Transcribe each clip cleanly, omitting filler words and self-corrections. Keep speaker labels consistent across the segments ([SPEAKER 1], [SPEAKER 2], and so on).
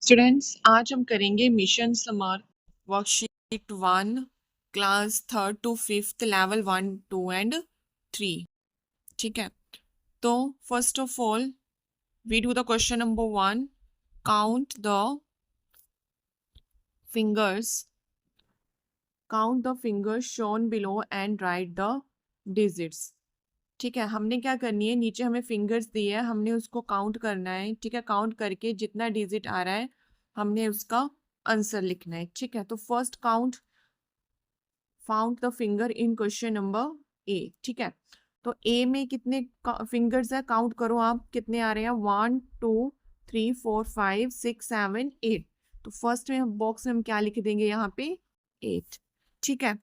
[SPEAKER 1] Students, आज हम करेंगे mission summer worksheet 1 class 3rd to 5th level 1 2 and 3। ठीक है, तो first of all we do the question number 1। Count the fingers shown below and write the digits. ठीक है, हमने क्या करनी है, नीचे हमें फिंगर्स दिए है, हमने उसको काउंट करना है। ठीक है, काउंट करके जितना डिजिट आ रहा है हमने उसका आंसर लिखना है। ठीक है, तो first count found the finger in question number A. ठीक है, तो ए में कितने फिंगर्स है, काउंट करो आप कितने आ रहे हैं। 1 2 3 4 5 6 7 8। तो फर्स्ट में बॉक्स में हम क्या लिख देंगे यहाँ पे 8। ठीक है,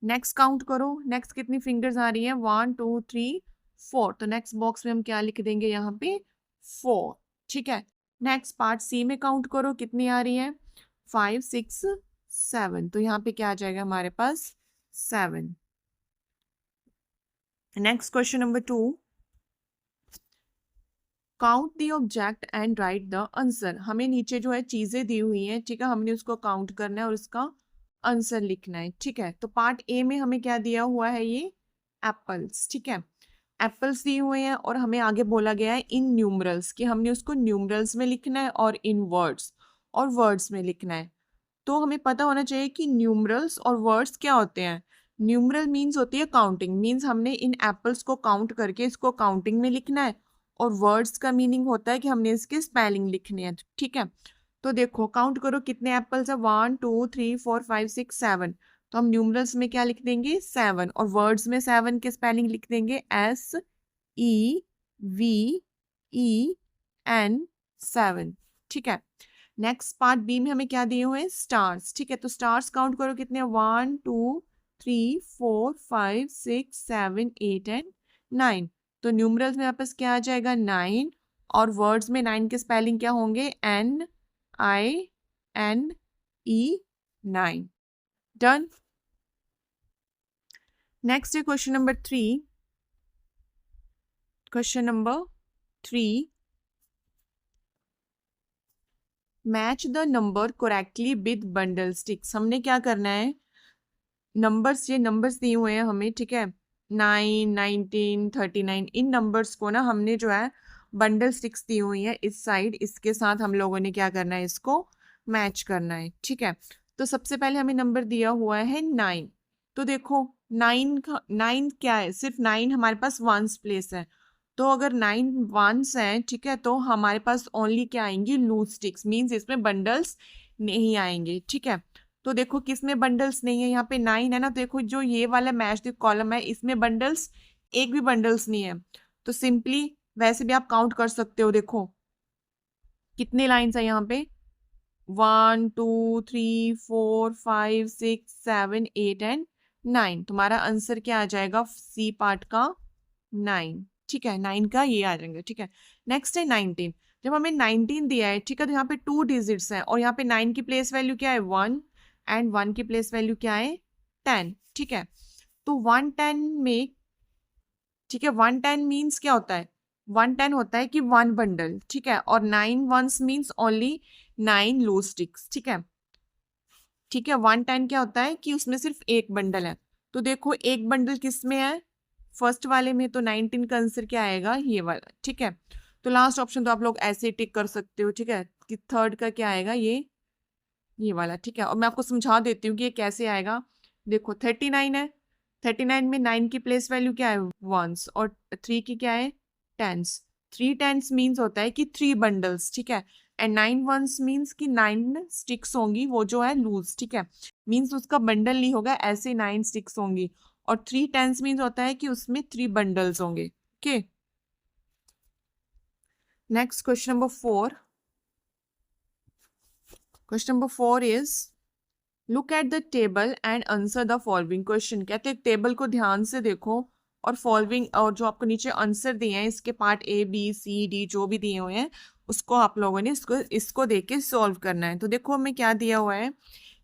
[SPEAKER 1] नेक्स्ट काउंट करो, नेक्स्ट कितनी फिंगर्स आ रही है 1 2 3 4। तो नेक्स्ट बॉक्स में हम क्या लिख देंगे यहाँ पे 4। ठीक है, नेक्स्ट पार्ट सी में काउंट करो कितनी आ रही है 5 6 7। तो यहाँ पे क्या आ जाएगा हमारे पास 7। Next question number 2। Count the object and write the answer. हमें नीचे जो है चीजें दी हुई हैं, ठीक है, हमने उसको काउंट करना है और उसका आंसर लिखना है। ठीक है, तो पार्ट ए में हमें क्या दिया हुआ है, ये एप्पल्स। ठीक है, एप्पल्स दिए हुए हैं और हमें आगे बोला गया है इन न्यूमरल्स, कि हमने उसको न्यूमरल्स में लिखना है और इन वर्ड्स और वर्ड्स में लिखना है। तो हमें पता होना चाहिए कि न्यूमरल्स और वर्ड्स क्या होते हैं। न्यूमरल मीन्स होती है काउंटिंग, मीन्स हमने इन एप्पल्स को काउंट करके इसको काउंटिंग में लिखना है। और वर्ड्स का मीनिंग होता है कि हमने इसके स्पेलिंग लिखने हैं। ठीक है, तो देखो काउंट करो कितने एप्पल्स है 1 2 3 4 5 6 7। तो हम न्यूमरल्स में क्या लिख देंगे 7 और वर्ड्स में 7 के स्पेलिंग लिख देंगे SEVEN 7। ठीक है, नेक्स्ट पार्ट बी में हमें क्या दिए हुए हैं स्टार्स। ठीक है, तो स्टार्स काउंट करो कितने 1 2 3 4 5 6 7 8 एंड 9। तो न्यूमरल्स में वापस क्या आ जाएगा 9 और वर्ड्स में 9 के स्पेलिंग क्या होंगे NINE 9। डन। नेक्स्ट है question number 3। Question number 3, match the number correctly with bundle sticks. हमने क्या करना है, नंबर्स, ये नंबर्स दिए हुए हैं हमें, ठीक है, 9 19 39। इन नंबर्स को ना हमने जो है बंडल स्टिक्स दी हुई है इस साइड, इसके साथ हम लोगों ने क्या करना है, इसको मैच करना है। ठीक है, तो सबसे पहले हमें नंबर दिया हुआ है 9। तो देखो 9 क्या है, सिर्फ 9 हमारे पास वंस प्लेस है। तो अगर 9 वंस हैं, ठीक है, तो हमारे पास ओनली क्या आएंगी लूज स्टिक्स, मीन्स इसमें बंडल्स नहीं आएंगे। ठीक है, तो देखो किसमें बंडल्स नहीं है, यहाँ पे 9 है ना, तो देखो जो ये वाला मैच द कॉलम है इसमें बंडल्स, एक भी बंडल्स नहीं है। तो सिंपली वैसे भी आप काउंट कर सकते हो, देखो कितने लाइन्स है यहाँ पे 1 2 3 4 5 6 7 8 एंड 9। तुम्हारा आंसर क्या आ जाएगा सी पार्ट का 9। ठीक है, 9 का ये आ जाएंगे। ठीक है, नेक्स्ट है 19। जब हमें 19 दिया है, ठीक है, तो यहाँ पे 2 डिजिट्स हैं और यहाँ पे 9 की प्लेस वैल्यू क्या है 1 एंड 1 की प्लेस वैल्यू क्या है 10। ठीक है, तो 110 में, ठीक है, 110 मीन्स क्या होता है, 110 होता है कि 1 बंडल। ठीक है, और 9 ones means only 9 loose sticks. ठीक है, ठीक है, 110 क्या होता है कि उसमें सिर्फ एक बंडल है। तो देखो एक बंडल किस में है, फर्स्ट वाले में, तो 19 का आंसर क्या आएगा ये वाला। ठीक है, तो लास्ट ऑप्शन तो आप लोग ऐसे टिक कर सकते हो। ठीक है, कि थर्ड का क्या आएगा ये वाला। ठीक है, और मैं आपको समझा देती हूँ कि ये कैसे आएगा। देखो 39 है, 39 में 9 की प्लेस वैल्यू क्या है वंस और 3 की क्या है टेंस। 3 टेंस मीन्स होता है कि 3 बंडल्स। ठीक है, एंड 9 वंस मीन्स कि 9 स्टिक्स होंगी, वो जो है लूज। ठीक है, मीन्स उसका बंडल नहीं होगा, ऐसे 9 स्टिक्स होंगी। और 3 टेंस मीन्स होता है कि उसमें 3 बंडल्स होंगे। Okay, next question number 4। Question number 4 is look at the table and answer the following question. कहते हैं टेबल को ध्यान से देखो और फॉलोइंग, और जो आपको नीचे आंसर दिए हैं इसके part A B C D जो भी दिए हुए हैं उसको आप लोगों ने इसको देख के सॉल्व करना है। तो देखो हमें क्या दिया हुआ है,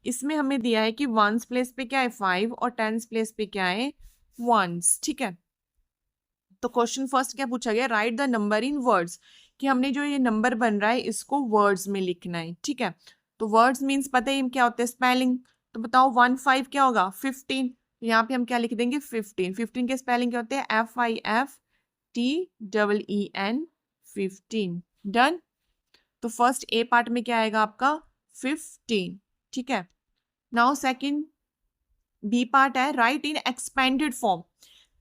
[SPEAKER 1] इसमें हमें दिया है कि वंस प्लेस पे क्या है 5 और टेंस प्लेस पे क्या है वंस। ठीक है, तो क्वेश्चन फर्स्ट क्या पूछा गया, right the number in words, कि हमने जो ये नंबर बन रहा है इसको वर्ड्स में लिखना है, ठीक है। तो वर्ड्स मीन्स पता ही क्या होता है, स्पेलिंग। तो बताओ 1 5 क्या होगा, 15। यहाँ पे हम क्या लिख देंगे, 15। 15 के स्पेलिंग क्या होते हैं, FIFTEEN, 15। डन। तो फर्स्ट ए पार्ट में क्या आएगा आपका, 15, ठीक है। नाउ सेकंड बी पार्ट है, राइट इन एक्सपेंडेड फॉर्म।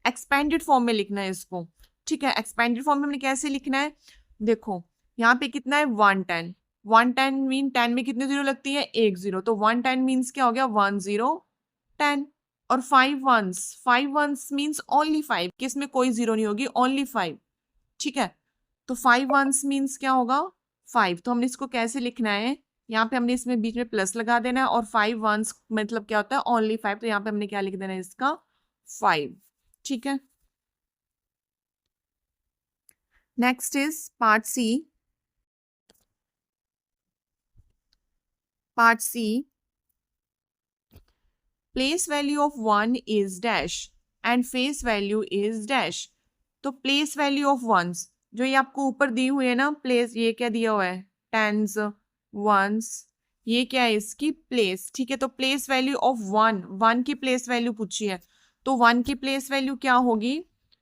[SPEAKER 1] एक्सपेंडेड फॉर्म में लिखना है इसको, ठीक है। एक्सपेंडेड फॉर्म में हमने कैसे लिखना है, देखो यहाँ पे कितना है, 110। 110 मीन 10 में कितनी जीरो लगती है, एक जीरो। तो 110 मीन्स क्या हो गया, 1010। और 5 वंस मीन्स ओनली 5, किस में कोई जीरो नहीं होगी, ओनली 5, ठीक है। तो 5 वंस मीन्स क्या होगा, 5। तो हमने इसको कैसे लिखना है, यहाँ पे हमने इसमें बीच में प्लस लगा देना है, और 5 वंस मतलब क्या होता है, ओनली 5। तो यहाँ पे हमने क्या लिख देना है, इसका 5, ठीक है। Next is part C. Part C, place value of 1 is dash and face value is dash. तो प्लेस वैल्यू ऑफ वंस जो ये आपको ऊपर दी हुई है ना, प्लेस, ये क्या दिया हुआ है, टेंस, वंस, ये क्या है इसकी प्लेस, ठीक है। तो प्लेस वैल्यू ऑफ 1, 1 की प्लेस वैल्यू पूछी है, तो 1 की प्लेस वैल्यू क्या होगी,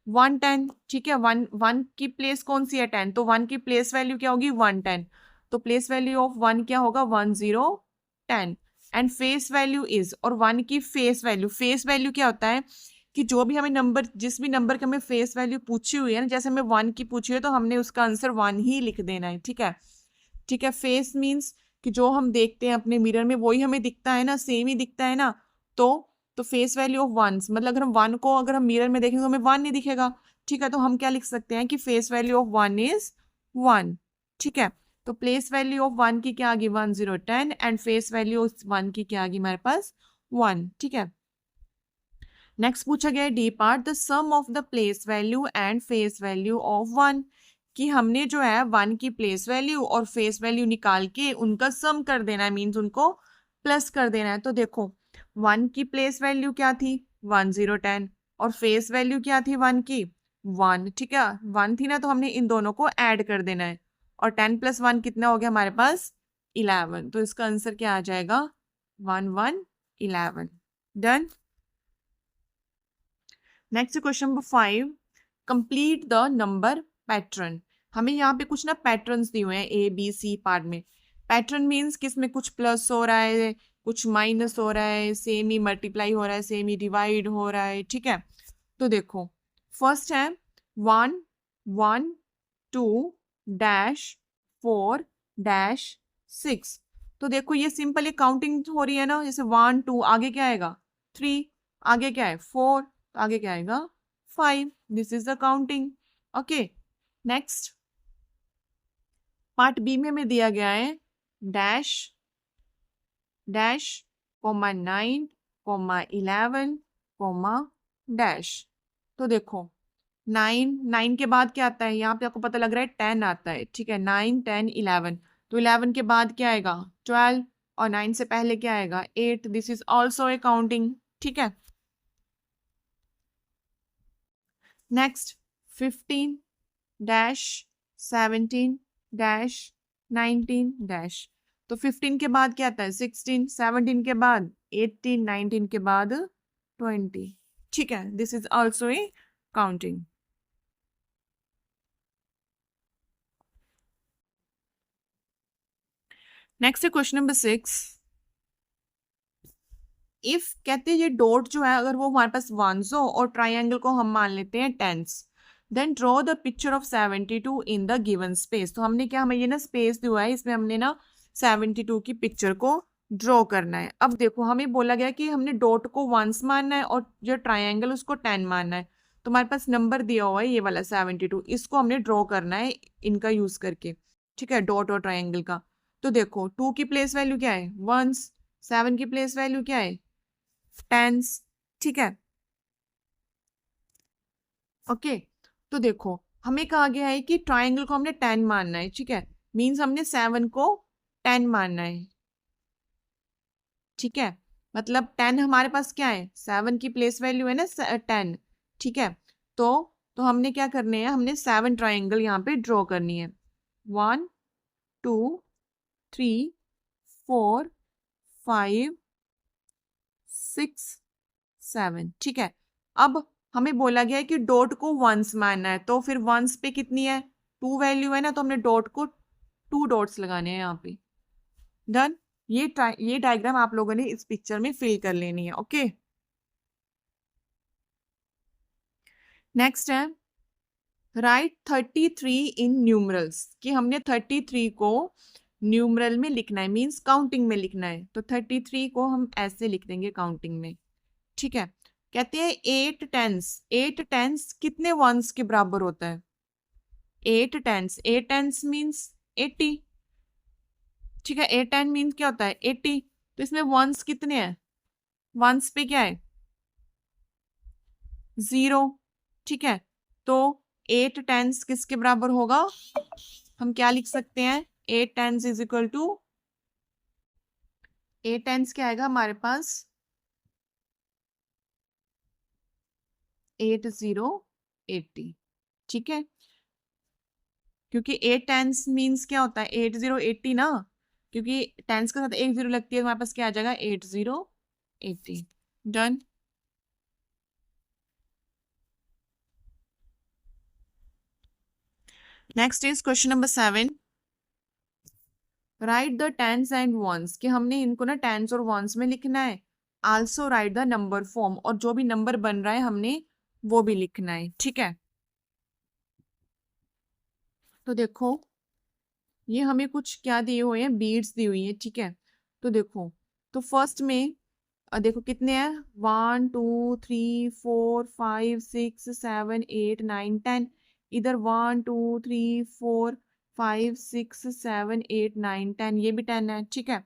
[SPEAKER 1] 110, ठीक है। 1 की प्लेस कौन सी है, 10, तो 1 की प्लेस वैल्यू क्या होगी, 110। तो प्लेस वैल्यू ऑफ 1 क्या होगा, 1010। एंड फेस वैल्यू इज, और 1 की फेस वैल्यू, फेस वैल्यू क्या होता है कि जो भी हमें नंबर, जिस भी नंबर की हमें फेस वैल्यू पूछी हुई है ना, जैसे हमें 1 की पूछी है तो हमने उसका आंसर 1 ही लिख देना है, ठीक है। ठीक है, फेस मीन्स कि जो हम देखते हैं अपने मिरर में वही हमें दिखता है ना, सेम ही दिखता है ना। तो फेस वैल्यू ऑफ वंस मतलब अगर हम 1 को अगर हम मिरर में देखेंगे तो हमें 1 नहीं दिखेगा, ठीक है। तो हम क्या लिख सकते हैं कि फेस वैल्यू ऑफ 1 इज 1, ठीक है। तो प्लेस वैल्यू ऑफ 1 की क्या आ गई, 1010, एंड फेस वैल्यू ऑफ 1 की क्या आ गई हमारे पास, 1, ठीक है। नेक्स्ट पूछा गया है D part, the sum of the place value and face value of 1, कि हमने जो है 1 की प्लेस वैल्यू और फेस वैल्यू निकाल के उनका सम कर देना है, मीन्स उनको प्लस कर देना है। तो देखो 1 की प्लेस वैल्यू क्या थी, 1010, और फेस वैल्यू क्या थी 1 की, 1, ठीक है। 1 थी ना, तो हमने इन दोनों को ऐड कर देना है, और 10 + 1 कितना हो गया हमारे पास, 11। तो इसका आंसर क्या आ जाएगा, 1111। Done. Next question number 5, complete the number pattern. हमें यहाँ पे कुछ ना पैटर्न्स दिए हुए हैं ABC पार्ट में। पैटर्न मीन्स किस में कुछ प्लस हो रहा है, कुछ माइनस हो रहा है, सेम ही मल्टीप्लाई हो रहा है, सेम ही डिवाइड हो रहा है, ठीक है। तो देखो फर्स्ट है 1 1 2 डैश 4 डैश 6। तो देखो ये सिंपल ये काउंटिंग हो रही है ना, जैसे 1 2 आगे क्या आएगा 3, आगे क्या है 4, तो आगे क्या आएगा 5। This is the counting, okay. Next part B में हमें दिया गया है dash dash comma 9 comma 11 comma dash. तो देखो 9 के बाद क्या आता है, यहाँ पे आपको पता लग रहा है 10 आता है, ठीक है। 9 10 11, तो 11 के बाद क्या आएगा 12, और 9 से पहले क्या आएगा 8। This is also a counting, ठीक है। Next 15 dash 17 dash 19 dash. तो 15 के बाद क्या आता है 16, 17 के बाद 18, 19 के बाद 20, ठीक है। This is also a counting. Next है क्वेश्चन नंबर 6, इफ कहते हैं ये डॉट जो है अगर वो हमारे पास वंस हो और ट्राइंगल को हम मान लेते हैं tens, then draw the picture of 72 in the given space. तो हमने क्या, हमें ये ना स्पेस दिया है, इसमें हमने ना 72 की पिक्चर को ड्रॉ करना है। अब देखो हमें बोला गया कि हमने डॉट को वंस मानना है और जो ट्राइंगल उसको 10 मानना है। तो हमारे पास नंबर दिया हुआ है ये वाला 72, इसको हमने ड्रॉ करना है इनका यूज करके, ठीक है, डॉट और ट्राइंगल का। तो देखो 2 की प्लेस वैल्यू क्या है वंस, 7 की प्लेस वैल्यू क्या है टेंस, ठीक है, ओके। तो देखो हमें कहा गया है कि ट्राइंगल को हमने 10 मानना है, ठीक है, मींस हमने 7 को 10 मानना है, ठीक है। मतलब 10 हमारे पास क्या है 7 की प्लेस वैल्यू है ना 10, ठीक है। तो हमने क्या करने हैं, हमने 7 ट्राइंगल यहाँ पे ड्रॉ करनी है। 1 2 3 4 5 6 7, ठीक है। अब हमें बोला गया है कि डॉट को वंस मानना है, तो फिर वंस पे कितनी है, 2 वैल्यू है ना, तो हमने डॉट को 2 डॉट्स लगाने हैं यहाँ पे। डन। ये डायग्राम आप लोगों ने इस पिक्चर में फिल कर लेनी है। ओके, नेक्स्ट है राइट 33 इन न्यूमरल्स, कि हमने 33 को न्यूमरल में लिखना है, मींस काउंटिंग में लिखना है। तो 33 को हम ऐसे लिख देंगे काउंटिंग में, ठीक है। कहते हैं 8 टेंस कितने वंस के बराबर होता है? 8 टेंस मींस 80, ठीक है। 8 मींस क्या होता है? 80। तो इसमें वंस कितने हैं? वंस पे क्या है? 0, ठीक है। तो 8 टेंस किसके बराबर होगा? हम क्या लिख सकते हैं? 8 tens is equal to 8 tens क्या आएगा हमारे पास? 8080, ठीक है। क्योंकि 8 टेंस मींस क्या होता है? 8080 ना, क्योंकि टेंस के साथ एक जीरो लगती है, हमारे पास क्या आ जाएगा? 8080। Done. Next is question number 7। Write the tens and ones, कि हमने इनको ना टेंस और वंस में लिखना है। Also right the number form, और जो भी नंबर बन रहा है हमने वो भी लिखना है, ठीक है। तो देखो ये हमें कुछ क्या दिए हुए हैं, बीड्स दी हुई है, ठीक है। तो देखो, तो फर्स्ट में देखो कितने हैं, 1 2 3 4 5 6 7 8 9 10। इधर 1 2 3 4 5 6 7 8 9 10, ये भी 10 है, ठीक है।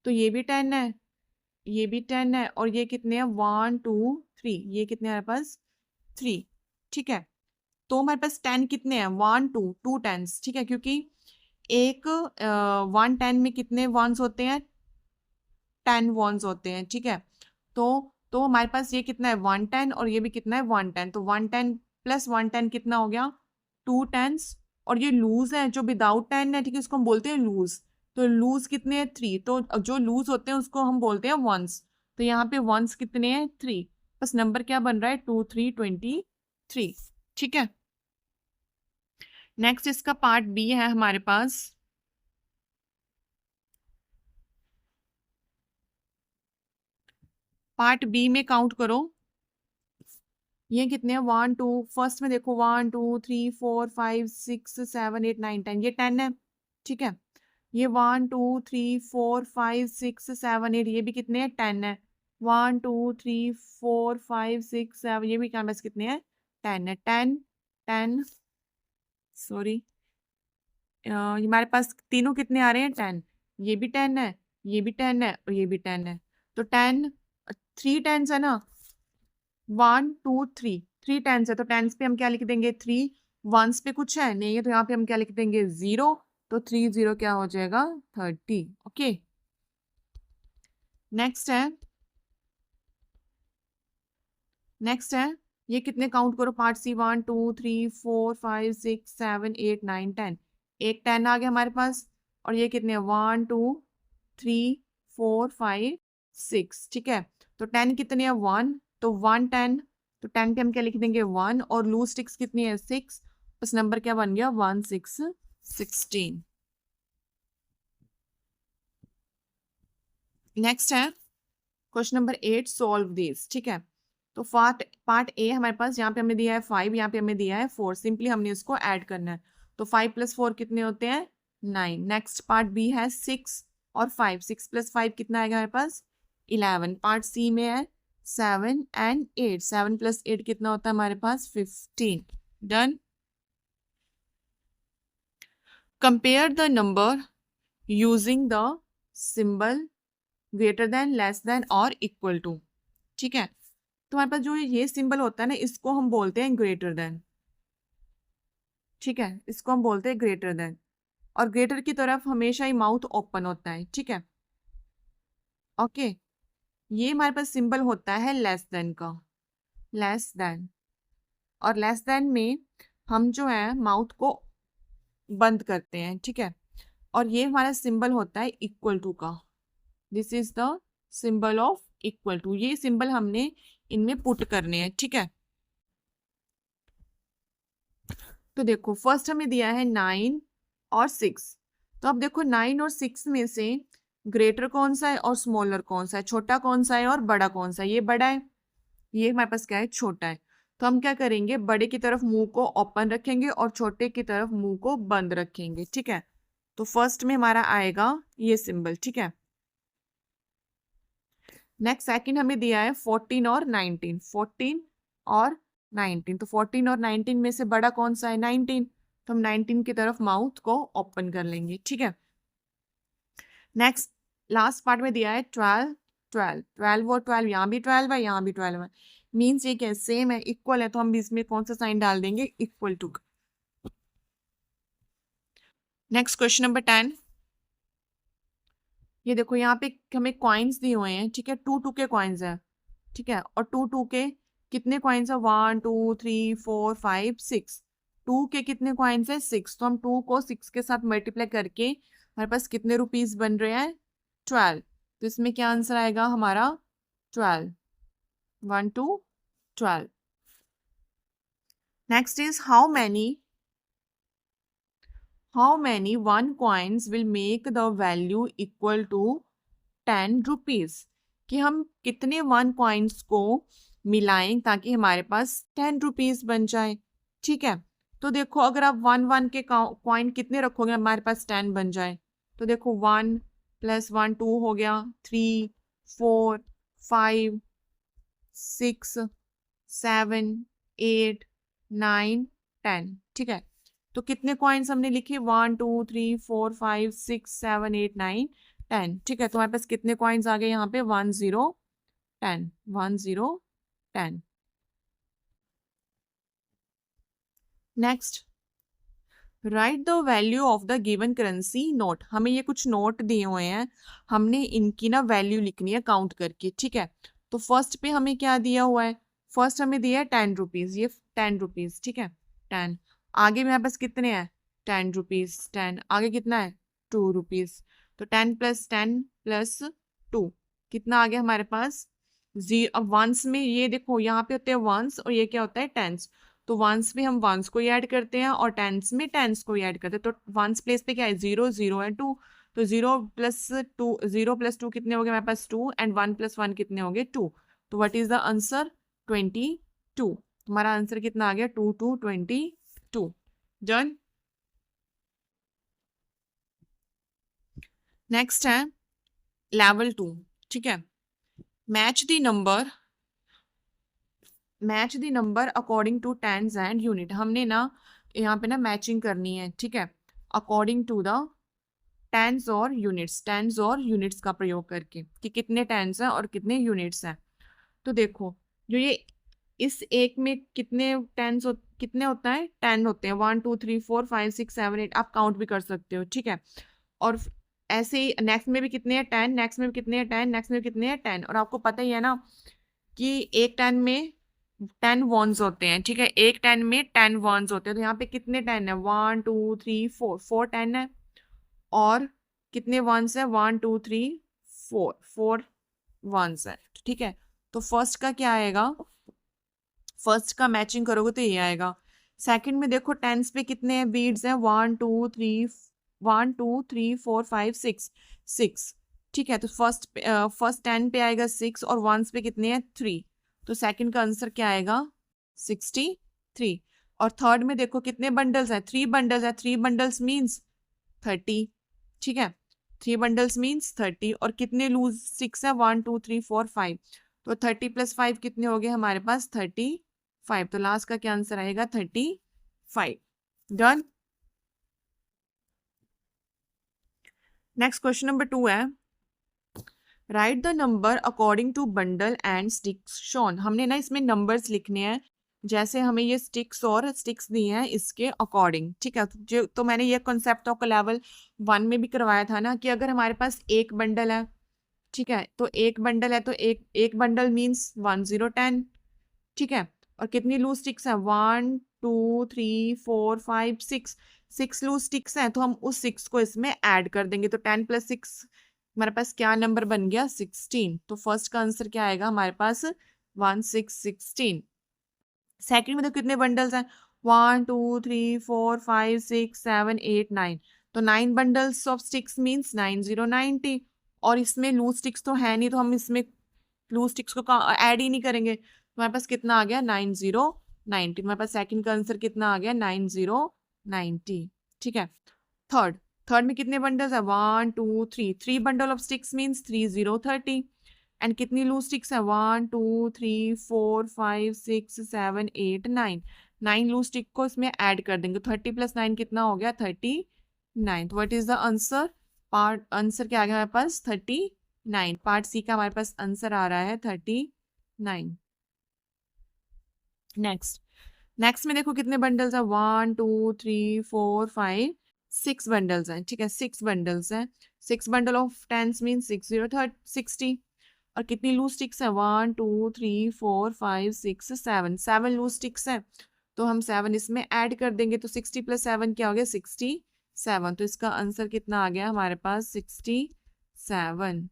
[SPEAKER 1] तो ये भी 10 है, ये भी 10 है, और ये कितने हैं? 1 2 3, ये कितने हमारे पास? 3, ठीक है। तो हमारे पास 10 कितने हैं? 1 2 2 टेंस, ठीक है। क्योंकि एक 1 10 में कितने वंस होते हैं? 10 वंस होते हैं, ठीक है। तो हमारे पास ये कितना है? 110, और ये भी कितना है? 110। तो 110 प्लस 110 कितना हो गया? 2 टेंस। और ये लूज है, जो विदाउट 10 है, ठीक है, इसको हम बोलते हैं लूज। तो लूज कितने हैं? 3। तो जो लूज होते हैं उसको हम बोलते हैं वंस। तो यहाँ पे वंस कितने हैं? 3। बस नंबर क्या बन रहा है? 2 3 23, ठीक है। नेक्स्ट इसका पार्ट बी है हमारे पास। पार्ट बी में काउंट करो, ये कितने हैं? 1 2, फर्स्ट में देखो 1 2 3 4 5 6 7 8 9 10, ये 10 है, ठीक है। ये 1 2 3 4 5 6 7 8, ये भी कितने हैं? 10 है। 1 2 3 4 5 6 7, ये भी बस कितने हैं? 10 है। 10 10, सॉरी, हमारे पास तीनों कितने आ रहे हैं? 10। ये भी 10 है, ये भी 10 है, और ये भी 10 है। तो 10, 3 टेंस है ना, 1 2 3, 3 टेंस है, तो टेंस पे हम क्या लिख देंगे? 3। वंस पे कुछ है नहीं है, तो यहाँ पे हम क्या लिख देंगे? 0। तो 3 0 क्या हो जाएगा? 30। ओके, नेक्स्ट है, नेक्स्ट है, ये कितने काउंट करो पार्ट सी, 1 2 3 4 5 6 7 8 9 10, एक 10 आ गया हमारे पास। और ये कितने? 1 2 3 4 5 6, ठीक है। तो 10 कितने हैं? 1। तो 1 10, तो 10 पे हम क्या लिख देंगे? 1। और लूज स्टिक्स कितनी है? 6। बस नंबर क्या बन गया? 1 6 16। नेक्स्ट है क्वेश्चन नंबर 8, सॉल्व दिस, ठीक है। तो पार्ट ए हमारे पास, यहाँ पे हमें दिया है 5, यहाँ पे हमें दिया है 4, सिंपली हमने इसको ऐड करना है। तो 5 + 4 कितने होते हैं? 9। नेक्स्ट पार्ट बी है 6 और 5, 6 + 5 कितना आएगा हमारे पास? 11। पार्ट सी में है 7 एंड 8, 7 + 8 कितना होता है हमारे पास? 15। Done. Compare the number using the symbol greater than, less than और इक्वल टू, ठीक है। तो हमारे पास जो ये सिंबल होता है ना, इसको हम बोलते हैं ग्रेटर देन, ठीक है, इसको हम बोलते हैं ग्रेटर देन। और ग्रेटर की तरफ हमेशा ही माउथ ओपन होता है, ठीक है। ओके, ये हमारे पास सिंबल होता है लेस देन का, लेस देन। और लेस देन में हम जो है माउथ को बंद करते हैं, ठीक है। और ये हमारा सिंबल होता है इक्वल टू का। This is the symbol of equal to. ये सिंबल हमने इनमें पुट करने हैं, ठीक है। तो देखो फर्स्ट हमें दिया है 9 और 6। तो अब देखो 9 और 6 में से ग्रेटर कौन सा है और स्मॉलर कौन सा है, छोटा कौन सा है और बड़ा कौन सा है। ये बड़ा है, ये हमारे पास क्या है, छोटा है। तो हम क्या करेंगे, बड़े की तरफ मुंह को ओपन रखेंगे और छोटे की तरफ मुंह को बंद रखेंगे, ठीक है। तो फर्स्ट में हमारा आएगा ये सिंबल, ठीक है। नेक्स्ट सेकंड हमें दिया है 14 और 19। 14 और 19, तो 14 और 19 में से बड़ा कौन सा है, 19। तो हम 19 की तरफ माउथ को ओपन कर लेंगे, ठीक है। नेक्स्ट लास्ट पार्ट में दिया है 12। 12 12 और 12, यहाँ भी 12 है, यहाँ भी 12 है। मीन्स ये क्या है, सेम है, इक्वल है। तो हम इसमें कौन सा साइन डाल देंगे, equal to. Next question number 10। ये देखो यहाँ पे हमें कॉइन्स दिए हुए हैं, ठीक है। 2 के कॉइन्स है, ठीक है। और 2 के कितने कॉइन्स है, 1 2 3 4 5 6। 2 के कितने कॉइन्स है, 6। तो हम 2 को 6 के साथ मल्टीप्लाई करके हमारे पास कितने रुपीज बन रहे हैं, 12। तो इसमें क्या आंसर आएगा हमारा, 12। 1 to 12। Next is how many 1 coins will make the value equal to 10 rupees। कि हम कितने 1 coins को मिलाएं ताकि हमारे पास 10 रुपीज बन जाए, ठीक है। तो देखो अगर आप 1 के कॉइन कितने रखोगे हमारे पास 10 बन जाए। तो देखो 1 + 1 2 हो गया, 3 4 5 6 7 8 9 10, ठीक है। तो कितने कॉइन्स हमने लिखे, 1 2 3 4 5 6 7 8 9 10, ठीक है। तो हमारे पास कितने कॉइन्स आ गए यहाँ पे, 1 0 10 1 0 10। Next, right the value of the given currency note. हमें ये कुछ नोट दिए हुए हैं, हमने इनकी ना वैल्यू लिखनी है काउंट करके, ठीक है। तो फर्स्ट पे हमें क्या दिया हुआ है, फर्स्ट हमें दिया है 10 रुपीज, ये 10 रुपीज, ठीक है। 10 आगे मेरे पास कितने हैं, 10 रुपीज। 10 आगे कितना है, 2 रुपीज। तो 10 + 10 + 2 कितना आ गया हमारे पास, जीरो। अब वंस में ये देखो यहाँ पे होते हैं वंस और ये क्या होता है, टेंस। तो वंस में हम वंस को ही ऐड करते हैं और टेंस में टेंस को ही ऐड करते हैं। तो वंस प्लेस पे क्या है, 0 0 है 2। तो 0 + 2, 0 + 2 कितने हो गए हमारे पास, 2। एंड 1 + 1 कितने हो गए, 2। तो व्हाट इज द आंसर, 22। हमारा आंसर कितना आ गया, 2 2 22। डन। नेक्स्ट है लेवल 2, ठीक है। Match the number according to tens and unit. हमने ना यहाँ पे ना मैचिंग करनी है, ठीक है, अकॉर्डिंग टू द टेंस और यूनिट्स का प्रयोग करके कि कितने टेंस हैं और कितने यूनिट्स हैं। तो देखो जो ये इस एक में कितने कितने होता है, 10 होते हैं। 1 2 3 4 5 6 7 8 आप काउंट भी कर सकते हो, ठीक है। और ऐसे ही नेक्स्ट में भी कितने हैं, 10। नेक्स्ट में भी कितने हैं, 10। नेक्स्ट में भी कितने हैं, 10। और आपको पता ही है ना कि एक 10 में 10 वंस होते हैं, ठीक है। एक 10 में 10 वंस होते हैं। तो यहाँ पे कितने 10 है, 1 2 3 4 4 10 है। और कितने वंस है, 1 2 3 4 4 वंस है, ठीक है। तो फर्स्ट का क्या आएगा, फर्स्ट का मैचिंग करोगे तो ये आएगा। सेकंड में देखो टेंस पे कितने हैं, बीड्स हैं, 1 2 3 1 2 3 4 5 6 6, ठीक है। तो फर्स्ट 10 पे आएगा 6 और वंस पे कितने हैं, 3। तो सेकंड का आंसर क्या आएगा, 63। और थर्ड में देखो कितने बंडल्स हैं, 3 बंडल्स है। 3 बंडल्स मीन्स 30, ठीक है। 3 बंडल्स मीन्स 30। और कितने लूज 6 है, 1 2 3 4 5। तो 30 + 5 कितने हो गए हमारे पास, 35। तो लास्ट का क्या आंसर आएगा, 35। डन। नेक्स्ट क्वेश्चन नंबर 2 है, write the number according to bundle and sticks shown. हमने ना इसमें नंबर्स लिखने हैं जैसे हमें ये स्टिक्स दिए हैं इसके अकॉर्डिंग, ठीक है। जो तो मैंने ये कॉन्सेप्ट आपको लेवल 1 में भी करवाया था ना कि अगर हमारे पास एक बंडल है, ठीक है, तो एक बंडल है तो एक बंडल मीन्स 1 0 10, ठीक है। और कितनी लूज स्टिक्स है, 1 2 3 4 5 6। 6 लूज स्टिक्स हैं तो हम उस 6 को इसमें ऐड कर देंगे, तो 10 + 6 हमारे पास क्या नंबर बन गया 16। तो फर्स्ट का आंसर क्या आएगा हमारे पास 16। सेकंड में तो कितने बंडल्स हैं 1 2 3 4 5 6 7 8 9, तो 9 बंडल्स ऑफ स्टिक्स मीन्स 9090। और इसमें लूज स्टिक्स तो है नहीं तो हम इसमें लूज स्टिक्स को ऐड ही नहीं करेंगे, तो हमारे पास कितना आ गया 9090। हमारे पास सेकंड का आंसर कितना आ गया 9090। ठीक है। थर्ड थर्ड में कितने बंडल्स है 1 2 3, 3 bundle of sticks means 3030। And कितनी लूज स्टिक्स है 1 2 3 4 5 6 7 8 9, 9 लूज स्टिक को इसमें ऐड कर देंगे, 30 + 9 कितना हो गया 39। तो what is the answer, part answer क्या आ गया हमारे पास 39। पार्ट सी का हमारे पास आंसर आ रहा है 39। नेक्स्ट नेक्स्ट में देखो कितने बंडल्स है 1 2 3 4 5 6 बंडल्स हैं। ठीक है 6 बंडल्स हैं, 6 बंडल ऑफ टेंस मीन 60 और कितनी लूज स्टिक्स है 1 2 3 4 5 6 7, 7 लूज स्टिक्स हैं तो हम 7 इसमें ऐड कर देंगे, तो 60 + 7 क्या हो गया 67। तो इसका आंसर कितना आ गया हमारे पास 67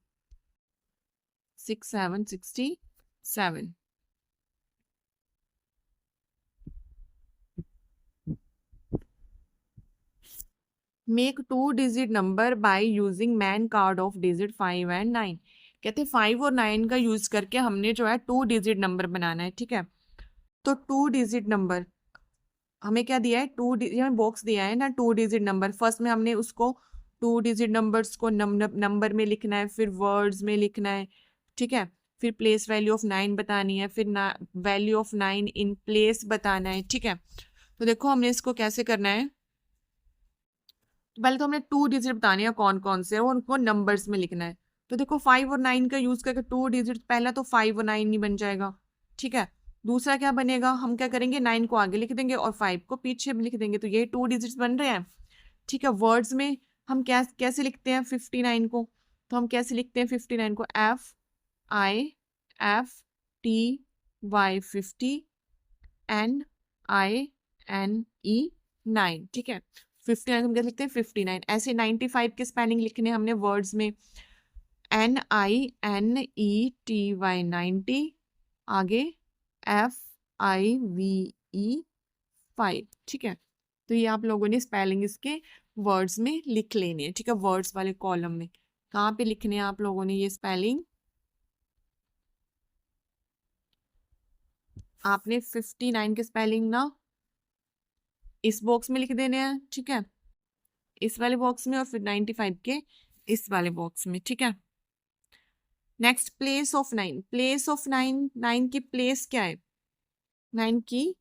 [SPEAKER 1] 67। Make 2 digit number by using man card of digit 5 and 9। कहते हैं 5 और 9 का यूज करके हमने जो है 2 डिजिट नंबर बनाना है। ठीक है, तो 2 डिजिट नंबर हमें क्या दिया है 2 हमें बॉक्स दिया है ना 2 डिजिट नंबर। फर्स्ट में हमने उसको 2 डिजिट नंबर्स को नंबर में लिखना है, फिर वर्ड्स में लिखना है। ठीक है, फिर प्लेस वैल्यू ऑफ 9 बतानी है, फिर वैल्यू ऑफ 9 इन प्लेस बताना है। ठीक है, तो देखो हमने इसको कैसे करना है, तो पहले तो हमने 2 डिजिट बताने हैं कौन कौन से और उनको नंबर्स में लिखना है। तो देखो 5 और 9 का यूज करके 2 डिजिट, पहला तो 5 और 9 नहीं बन जाएगा। ठीक है, दूसरा क्या बनेगा, हम क्या करेंगे 9 को आगे लिख देंगे और 5 को पीछे भी लिख देंगे, तो ये 2 डिजिट्स बन रहे हैं। ठीक है, वर्ड्स में हम कैसे लिखते हैं 59 को, तो हम कैसे लिखते हैं 59 को FIFTY 50 NINE 9। ठीक है, 59 हम क्या लिखते हैं 59। ऐसे 95 के स्पेलिंग लिखने हमने वर्ड्स में NINETY 90, आगे FIVE 5। ठीक है, तो ये आप लोगों ने स्पेलिंग इसके वर्ड्स में लिख लेने हैं। ठीक है, वर्ड्स वाले कॉलम में कहाँ पे लिखने हैं आप लोगों ने ये स्पेलिंग, आपने 59 के स्पेलिंग ना इस बॉक्स में लिख देने हैं। ठीक है, इस वाले बॉक्स में और फिर 95 के इस वाले बॉक्स में। ठीक है, next place of 9, place of 9, 9 की प्लेस क्या है, 9 की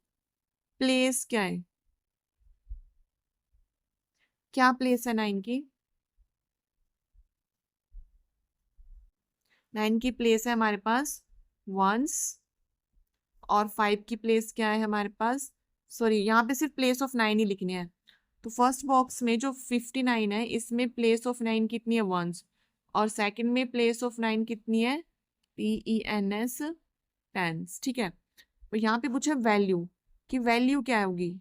[SPEAKER 1] प्लेस क्या है, क्या प्लेस है 9 की, 9 की प्लेस है हमारे पास वंस, और 5 की प्लेस क्या है हमारे पास, सॉरी यहाँ पे सिर्फ प्लेस ऑफ 9 ही लिखनी है। तो फर्स्ट बॉक्स में जो 59 है इसमें प्लेस ऑफ 9 कितनी है वंस, और सेकंड में प्लेस ऑफ 9 कितनी है TENS टेंस। ठीक है, तो यहाँ पे पूछा वैल्यू कि वैल्यू क्या होगी।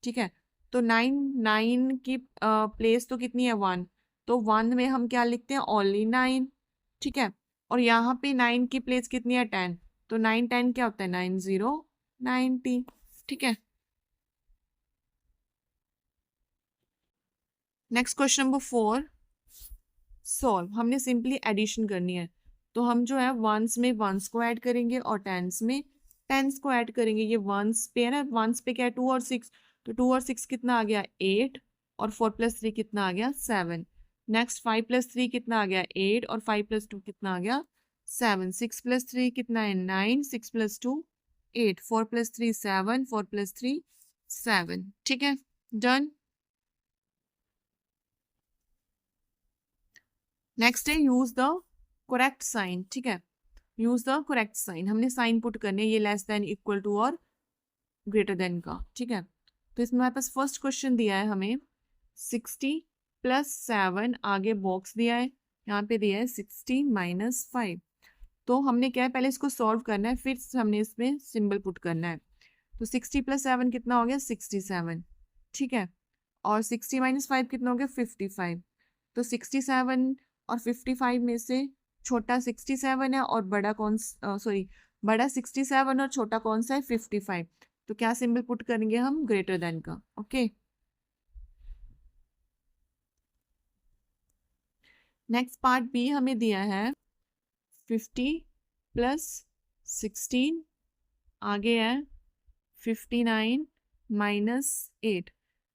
[SPEAKER 1] ठीक है, तो 9 की प्लेस तो कितनी है 1, तो 1 में हम क्या लिखते हैं ओनली 9। ठीक है, और यहाँ पे 9 की प्लेस कितनी है 10, तो 9 10 क्या होता है 9090। ठीक है, नेक्स्ट क्वेश्चन नंबर 4 सॉल्व। हमने सिंपली एडिशन करनी है, तो हम जो है वंस में वंस को ऐड करेंगे और टेंस में टेंस को ऐड करेंगे। ये वंस पे है ना, वंस पे क्या है 2 और 6, तो 2 और 6 कितना आ गया 8 और 4 + 3 कितना आ गया 7। नेक्स्ट 5 + 3 कितना आ गया 8 और 5 + 2 कितना आ गया 7। 6 + 3 कितना है 9, 6 + 2 8, 4 + 3 7, 4 + 3 7। ठीक है, डन। नेक्स्ट है यूज द करेक्ट साइन। ठीक है, यूज द करेक्ट साइन, हमने साइन पुट करने ये लेस देन इक्वल टू और ग्रेटर देन का। ठीक है, तो इसमें हमारे पास फर्स्ट क्वेश्चन दिया है हमें 60 + 7, आगे बॉक्स दिया है, यहाँ पे दिया है 60 - 5। तो हमने क्या है पहले इसको सॉल्व करना है, फिर हमने इसमें सिंबल पुट करना है। तो 60 + 7 कितना हो गया 67। ठीक है, और 60 माइनस 5 कितना हो गया 55। तो 67 और 55 में से छोटा 67 है और बड़ा कौन, सॉरी, बड़ा 67 और छोटा कौन सा है 55। तो क्या सिंबल पुट करेंगे हम, ग्रेटर देन का। ओके, नेक्स्ट पार्ट बी हमें दिया है 50 प्लस 16, आगे है 59 माइनस 8।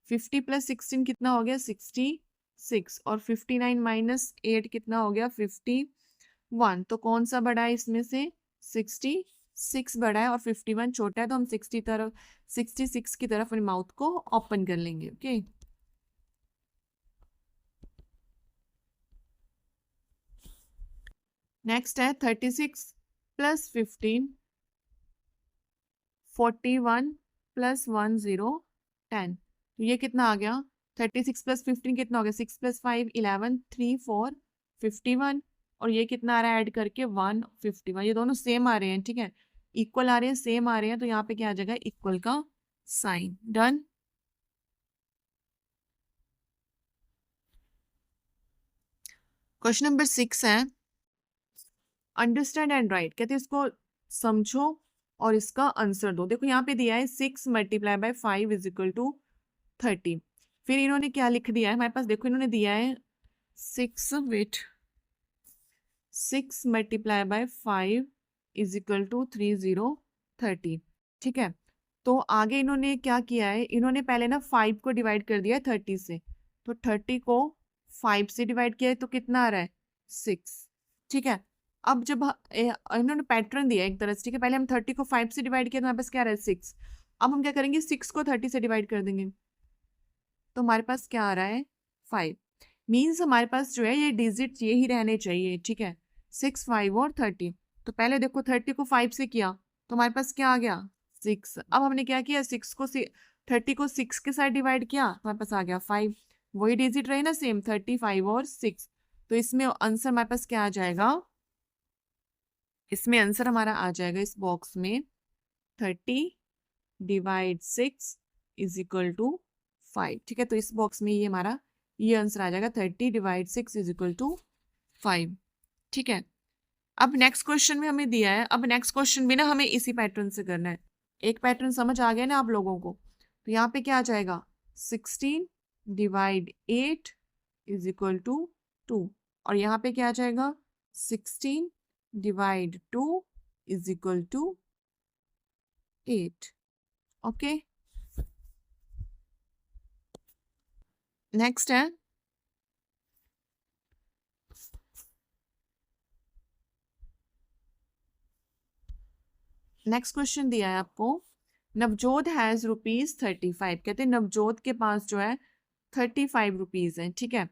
[SPEAKER 1] 50 प्लस 16 कितना हो गया 66 और 59 माइनस 8 कितना हो गया 51। तो कौन सा बड़ा है इसमें से, 66 बड़ा है और 51 छोटा है। तो हम 66 की तरफ अपने माउथ को ओपन कर लेंगे। ओके, नेक्स्ट है 36 प्लस 15, 41 प्लस 10 10। तो ये कितना आ गया, 36 प्लस 15 कितना हो गया, 6 प्लस 5 11, 3 4 51। और ये कितना आ रहा है ऐड करके 151। ये दोनों सेम आ रहे हैं, ठीक है, इक्वल आ रहे हैं, सेम आ रहे हैं। तो यहाँ पे क्या आ जाएगा, इक्वल का साइन। डन। क्वेश्चन नंबर 6 है अंडरस्टैंड एंड राइट। कहते हैं इसको समझो और इसका आंसर दो। देखो यहाँ पे दिया है 6 multiply by 5 is equal to 30। फिर इन्होंने क्या लिख दिया है हमारे पास, देखो इन्होंने दिया है 6 multiply by 5 is equal to 30। ठीक है, तो आगे इन्होंने क्या किया है, इन्होंने पहले ना 5 को डिवाइड कर दिया है 30 से। तो 30 को 5 से डिवाइड किया है तो कितना आ रहा है 6। ठीक है, अब जब इन्होंने पैटर्न दिया एक तरह से, ठीक है, पहले हम 30 को 5 से डिवाइड किया तो हमारे पास क्या आ रहा है 6। अब हम क्या करेंगे, 6 को 30 से डिवाइड कर देंगे तो हमारे पास क्या आ रहा है 5। मीन्स हमारे पास जो है ये डिजिट ये ही रहने चाहिए। ठीक है, 6 5 और 30। तो पहले देखो 30 को 5 से किया तो हमारे पास क्या आ गया 6। अब हमने क्या किया 30 को 6 के साथ डिवाइड किया तो हमारे पास आ गया 5। वही डिजिट रहे ना सेम, 35 और 6। तो इसमें आंसर हमारे पास क्या आ जाएगा, इसमें आंसर हमारा आ जाएगा इस बॉक्स में 30 डिवाइड 6 इज इक्वल टू 5। ठीक है, तो इस बॉक्स में ये हमारा ये आंसर आ जाएगा 30 डिवाइड 6 इज इक्वल टू 5। ठीक है, अब नेक्स्ट क्वेश्चन में हमें दिया है, अब नेक्स्ट क्वेश्चन भी ना हमें इसी पैटर्न से करना है। एक पैटर्न समझ आ गया ना आप लोगों को। तो यहाँ पे क्या आ जाएगा 16 डिवाइड 8 इज इक्वल टू 2। और यहाँ पे क्या आ जाएगा 16 divide 2 is equal to 8। Okay, next है नेक्स्ट क्वेश्चन दिया है आपको, नवजोत हैज ₹35। कहते हैं नवजोत के पास जो है 35 रुपीज है। ठीक है,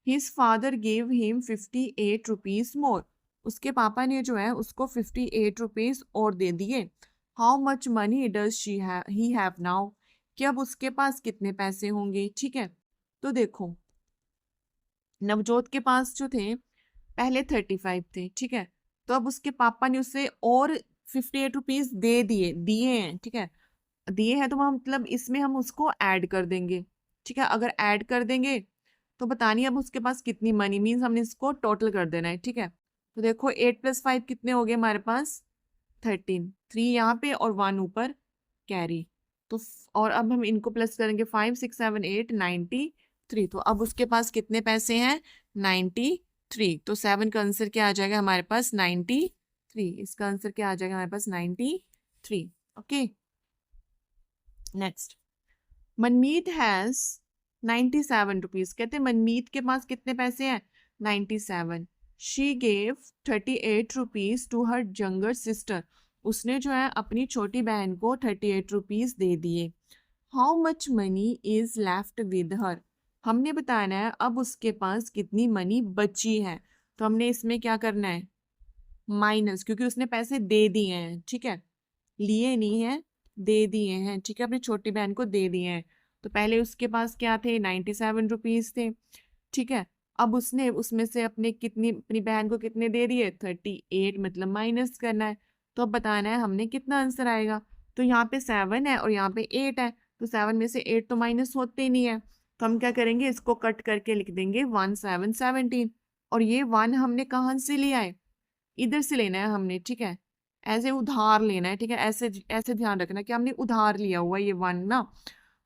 [SPEAKER 1] his father give him 58 rupees more. उसके पापा ने जो है उसको 58 रुपीज और दे दिए। How much money does he have now. कि अब उसके पास कितने पैसे होंगे। ठीक है, तो देखो नवजोत के पास जो थे पहले 35 थे। ठीक है, तो अब उसके पापा ने उसे और 58 रुपीज दिए हैं। ठीक है, दिए हैं तो हम मतलब इसमें हम उसको ऐड कर देंगे। ठीक है, अगर ऐड कर देंगे तो बतानी अब उसके पास कितनी मनी, मीन्स हमने इसको टोटल कर देना है। ठीक है, तो देखो 8 + 5 कितने हो गए हमारे पास 13, 3 यहाँ पे और 1 ऊपर कैरी। तो और अब हम इनको प्लस करेंगे 5 6 7 8 93। तो अब उसके पास कितने पैसे हैं 93। तो 7 का आंसर क्या आ जाएगा हमारे पास 93। इसका आंसर क्या आ जाएगा हमारे पास 93। Okay, next Manmeet has 97 rupees. कहते हैं मनमीत के पास कितने पैसे हैं 97। She gave 38 rupees to her younger sister. उसने जो है अपनी छोटी बहन को 38 रुपीज दे दिए। How much money is left with her. हमने बताना है अब उसके पास कितनी मनी बची है। तो हमने इसमें क्या करना है माइनस, क्योंकि उसने पैसे दे दिए हैं। ठीक है, लिए नहीं है, दे दिए हैं। ठीक है, अपनी छोटी बहन को दे दिए हैं। तो पहले उसके पास क्या थे 97 रुपीज थे। ठीक है, अब उसने उसमें से अपनी बहन को कितने दे दिए 38, मतलब माइनस करना है। तो अब बताना है हमने कितना आंसर आएगा। तो यहाँ पे 7 है और यहाँ पे 8 है। तो 7 में से 8 तो माइनस होते ही नहीं है। तो हम क्या करेंगे, इसको कट करके लिख देंगे 1 7 17। और ये 1 हमने कहाँ से लिया है, इधर से लेना है हमने, ठीक है, ऐसे उधार लेना है, ठीक है, ऐसे ऐसे ध्यान रखना कि हमने उधार लिया हुआ है ये 1 ना।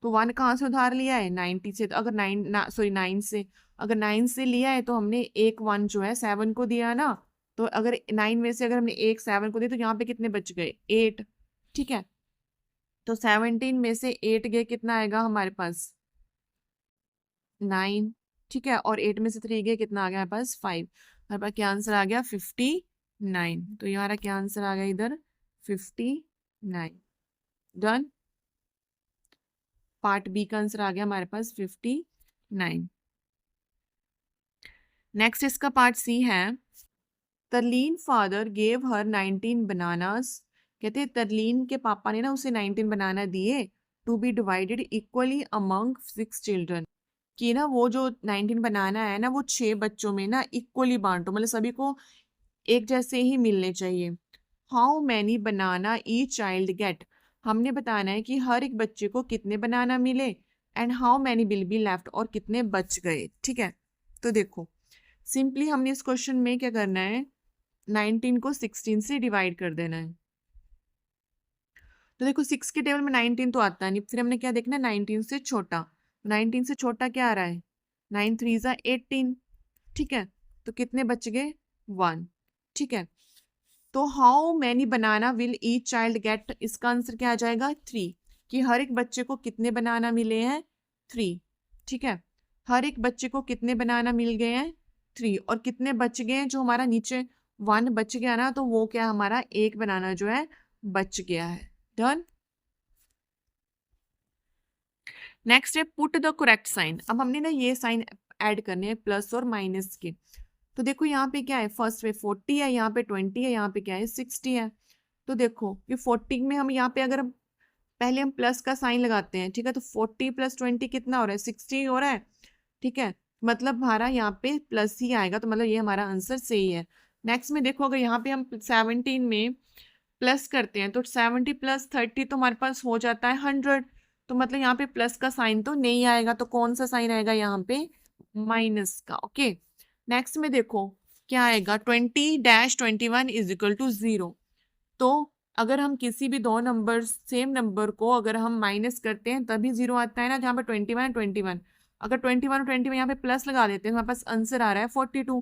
[SPEAKER 1] तो 1 कहाँ से उधार लिया है, 90 से। तो अगर 9 से, अगर 9 से लिया है तो हमने एक 1 जो है 7 को दिया ना। तो अगर 9 में से अगर हमने एक 7 को दिया तो यहाँ पे कितने बच गए, 8, ठीक है। तो 17 में से 8 गए, कितना आएगा हमारे पास, 9, ठीक है। और 8 में से 3 गए, कितना आ गया हमारे पास, 5। हमारे पास क्या आंसर आ गया, 59। तो ये हमारा क्या आंसर आ गया इधर, 59। डन। पार्ट बी का आंसर आ गया हमारे पास 59। नेक्स्ट इसका पार्ट सी है, तरलीन फादर गेव हर 19 बनानास। कहते हैं तरलीन के पापा ने ना उसे 19 बनाना दिए, to be divided equally among 6 children. कि ना वो जो 19 बनाना है ना वो 6 बच्चों में ना इक्वली बांटो, मतलब सभी को एक जैसे ही मिलने चाहिए। How many banana each child gate, हमने बताना है कि हर एक बच्चे को कितने बनाना मिले, and how many will be left, और कितने बच गए, ठीक है। तो देखो सिंपली हमने इस क्वेश्चन में क्या करना है, 19 को 16 से डिवाइड कर देना है। तो देखो 6 के टेबल में 19 तो आता नहीं, फिर हमने क्या देखना है, 19 से छोटा। 19 से छोटा क्या आ रहा है, 9 3 ज़ा 18, ठीक है। तो कितने बच गए, 1, ठीक है। तो how many banana will each child gate, इसका आंसर क्या आ जाएगा, 3। कि हर एक बच्चे को कितने बनाना मिले हैं, 3, ठीक है। हर एक बच्चे को कितने बनाना मिल गए हैं, 3। और कितने बच गए हैं, जो हमारा नीचे 1 बच गया ना, तो वो क्या हमारा एक बनाना जो है बच गया है। डन। नेक्स्ट है पुट द करेक्ट साइन। अब हमने ना ये साइन ऐड करने हैं प्लस और माइनस के। तो देखो यहाँ पे क्या है, फर्स्ट में 40 है, यहाँ पे 20 है, यहाँ पे क्या है 60 है। तो देखो ये 40 में हम यहाँ पे अगर पहले हम प्लस का साइन लगाते हैं, ठीक है। तो 40 + 20 कितना हो रहा है, 60 हो रहा है, ठीक है। मतलब हमारा यहाँ पे प्लस ही आएगा, तो मतलब ये हमारा आंसर सही है। नेक्स्ट में देखो अगर यहाँ पे हम 17 में प्लस करते हैं तो 70 + 30 तो हमारे पास हो जाता है 100। तो मतलब यहाँ पे प्लस का साइन तो नहीं आएगा, तो कौन सा साइन आएगा यहाँ पे, माइनस का। ओके, नेक्स्ट में देखो क्या आएगा, 20-21 = 0। तो अगर हम किसी भी दो नंबर सेम नंबर को अगर हम माइनस करते हैं तभी 0 आता है ना, जहाँ पर 21 अगर 21 और 21 यहाँ पे प्लस लगा देते हैं, हमारे पास आंसर आ रहा है 42।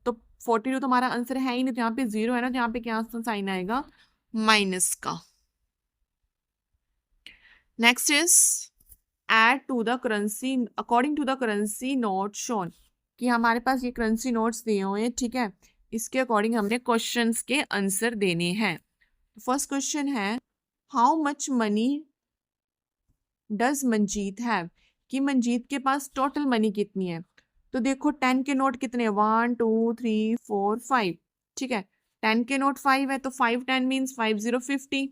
[SPEAKER 1] तो 42 तो हमारा आंसर है ही नहीं, तो यहाँ पे 0 है ना, तो यहाँ पे क्या साइन आएगा, माइनस का। Next is add to the currency according to the currency note shown. कि हमारे पास ये करेंसी नोट्स दिए हुए हैं, ठीक है। इसके अकॉर्डिंग हमने क्वेश्चंस के आंसर देने हैं। फर्स्ट क्वेश्चन है, how much money does Manjeet have. कि मंजीत के पास टोटल मनी कितनी है। तो देखो 10 के नोट कितने, 1 2 3 4 5, ठीक है। 10 के नोट 5 है, तो 5 10 मीन्स 5 0 50।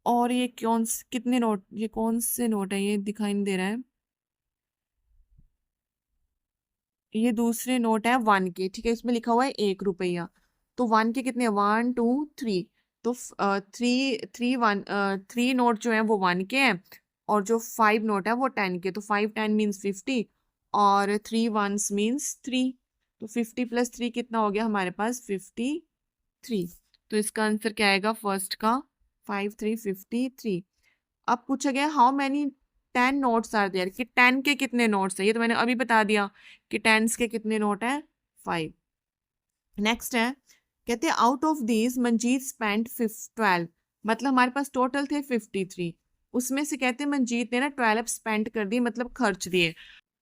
[SPEAKER 1] और ये कौन कितने नोट, ये कौन से नोट है, ये दिखाई नहीं दे रहा है। ये दूसरे नोट है 1 के, ठीक है। इसमें लिखा हुआ है 1 रुपया। तो 1 के कितने, 1 2 3। तो 3 नोट जो है वो 1 के हैं, और जो 5 नोट है वो 10 के। तो 5 10 मीन्स 50, और 3 1s मीन्स 3। तो 50 + 3 कितना हो गया हमारे पास, 53। तो इसका आंसर क्या आएगा, फर्स्ट का 5 3 53। अब पूछा गया how many 10 notes are there, कि 10 के कितने नोट्स है, ये तो मैंने अभी बता दिया कि 10 के कितने नोट है, 5। नेक्स्ट है, कहते हैं out of these Manjeet spend 12। मतलब हमारे पास टोटल थे 53, उसमें से कहते हैं मंजीत ने ना 12 स्पेंड कर दिए, मतलब खर्च दिए।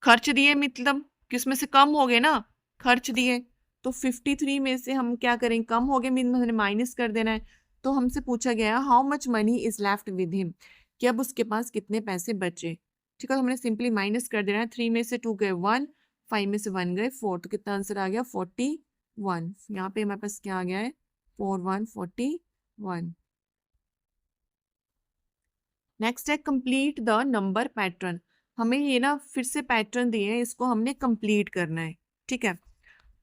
[SPEAKER 1] खर्च दिए मतलब कि उसमें से कम हो गए ना, खर्च दिए। तो 53 में से हम क्या करें, कम हो गए मीन हमने माइनस कर देना है। तो हमसे पूछा गया how much money is left with him, कि अब उसके पास कितने पैसे बचे, ठीक है। तो हमने सिंपली माइनस कर देना है। 3 में से 2 गए 1, 5 में से 1 गए 4, तो कितना आंसर आ गया, 41। यहाँ पे हमारे पास क्या आ गया है, 4 1 41। नेक्स्ट है कंप्लीट द नंबर पैटर्न। हमें ये ना फिर से पैटर्न दिए हैं, इसको हमने कंप्लीट करना है, ठीक है।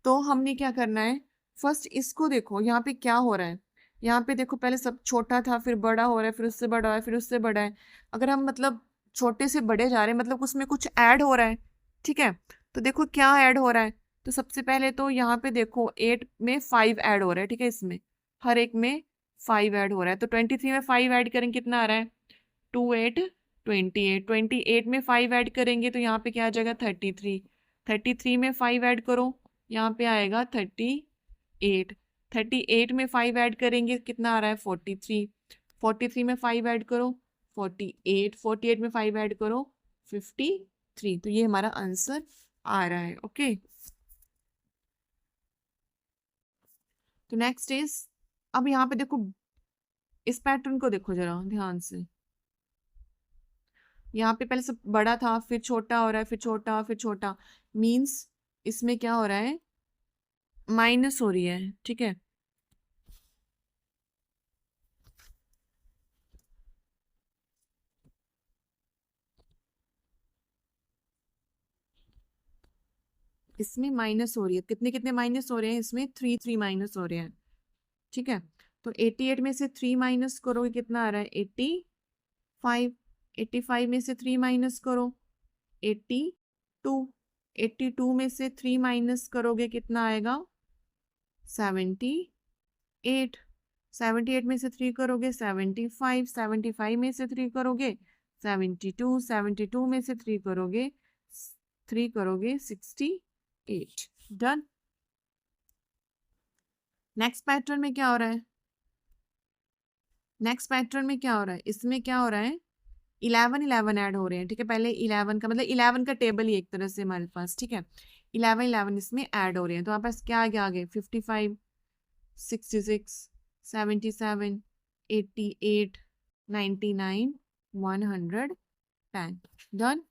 [SPEAKER 1] तो हमने क्या करना है, फर्स्ट इसको देखो यहाँ पे क्या हो रहा है। यहाँ पे देखो पहले सब छोटा था, फिर बड़ा हो रहा है, फिर उससे बड़ा है, फिर उससे बड़ा है। अगर हम मतलब छोटे से बड़े जा रहे हैं, मतलब उसमें कुछ ऐड हो रहा है, ठीक है। तो देखो क्या ऐड हो रहा है। तो सबसे पहले तो यहाँ पे देखो 8 में 5 ऐड हो रहा है, ठीक है। इसमें हर एक में 5 ऐड हो रहा है, तो 23 में 5 ऐड करेंगे कितना आ रहा है, 2 8 28। 28 में 5 ऐड करेंगे तो यहाँ पे क्या आ जाएगा 33। 33 में 5 ऐड करो, यहाँ पे आएगा 38। 38 में 5 ऐड करेंगे कितना आ रहा है 43। 43 में 5 ऐड करो 48। 48 में 5 ऐड करो 53। तो ये हमारा आंसर आ रहा है। ओके, तो नेक्स्ट इज, अब यहाँ पे देखो इस पैटर्न को देखो जरा ध्यान से। यहाँ पे पहले सब बड़ा था, फिर छोटा हो रहा है, फिर छोटा, फिर छोटा। मीन्स इसमें क्या हो रहा है, माइनस हो रही है, ठीक है। इसमें माइनस हो रही है, कितने कितने माइनस हो रहे हैं, इसमें 3 3 माइनस हो रहे हैं, ठीक है। तो 88 में से 3 माइनस करोगे कितना आ रहा है 85। 85 में से 3 माइनस करो 82। 82 में से 3 माइनस करोगे कितना आएगा 78। 78 में से 3 करोगे 75। 75 में से 3 करोगे 72। 72 में से 3 करोगे 68। डन। नेक्स्ट पैटर्न में क्या हो रहा है, नेक्स्ट पैटर्न में क्या हो रहा है, इसमें क्या हो रहा है 11 11 ऐड हो रहे हैं, ठीक है। पहले 11 का मतलब 11 का टेबल ही एक तरह से हमारे पास, ठीक है। 11 11 इसमें ऐड हो रहे हैं, तो हमारे पास क्या आ गया आगे 55 66 77 88 99 110। Done.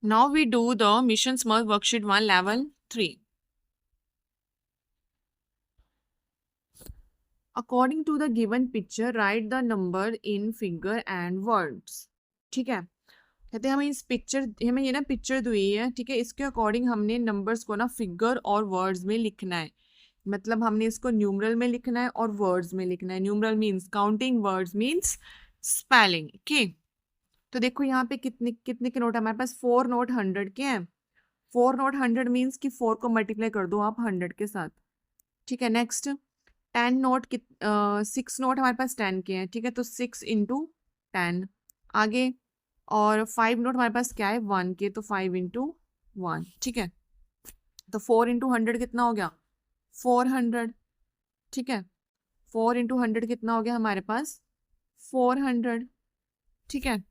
[SPEAKER 1] Now we do the Mission Small Worksheet 1 Level 3. According to the given picture, write the number in figure and words. ठीक है, कहते हैं हमें इस पिक्चर, हमें ये ना पिक्चर दी है, ठीक है। इसके अकॉर्डिंग हमने नंबर्स को ना फिगर और वर्ड्स में लिखना है। मतलब हमने इसको न्यूमरल में लिखना है और वर्ड्स में लिखना है। Numeral means counting, words means spelling. Okay, तो देखो यहाँ पे कितने कितने के नोट है हमारे पास, 4 नोट 100 के हैं। 4 नोट 100 मीन्स कि 4 को मल्टीप्लाई कर दो आप 100 के साथ, ठीक है। नेक्स्ट 10 नोट 6 नोट हमारे पास 10 के हैं, ठीक है। तो 6 इंटू 10 आगे। और 5 नोट हमारे पास क्या है 1 के, तो 5 इंटू 1, ठीक है। तो 4 इंटू 100 कितना हो गया 400, ठीक है। 4 इंटू 100 कितना हो गया हमारे पास 400, ठीक है।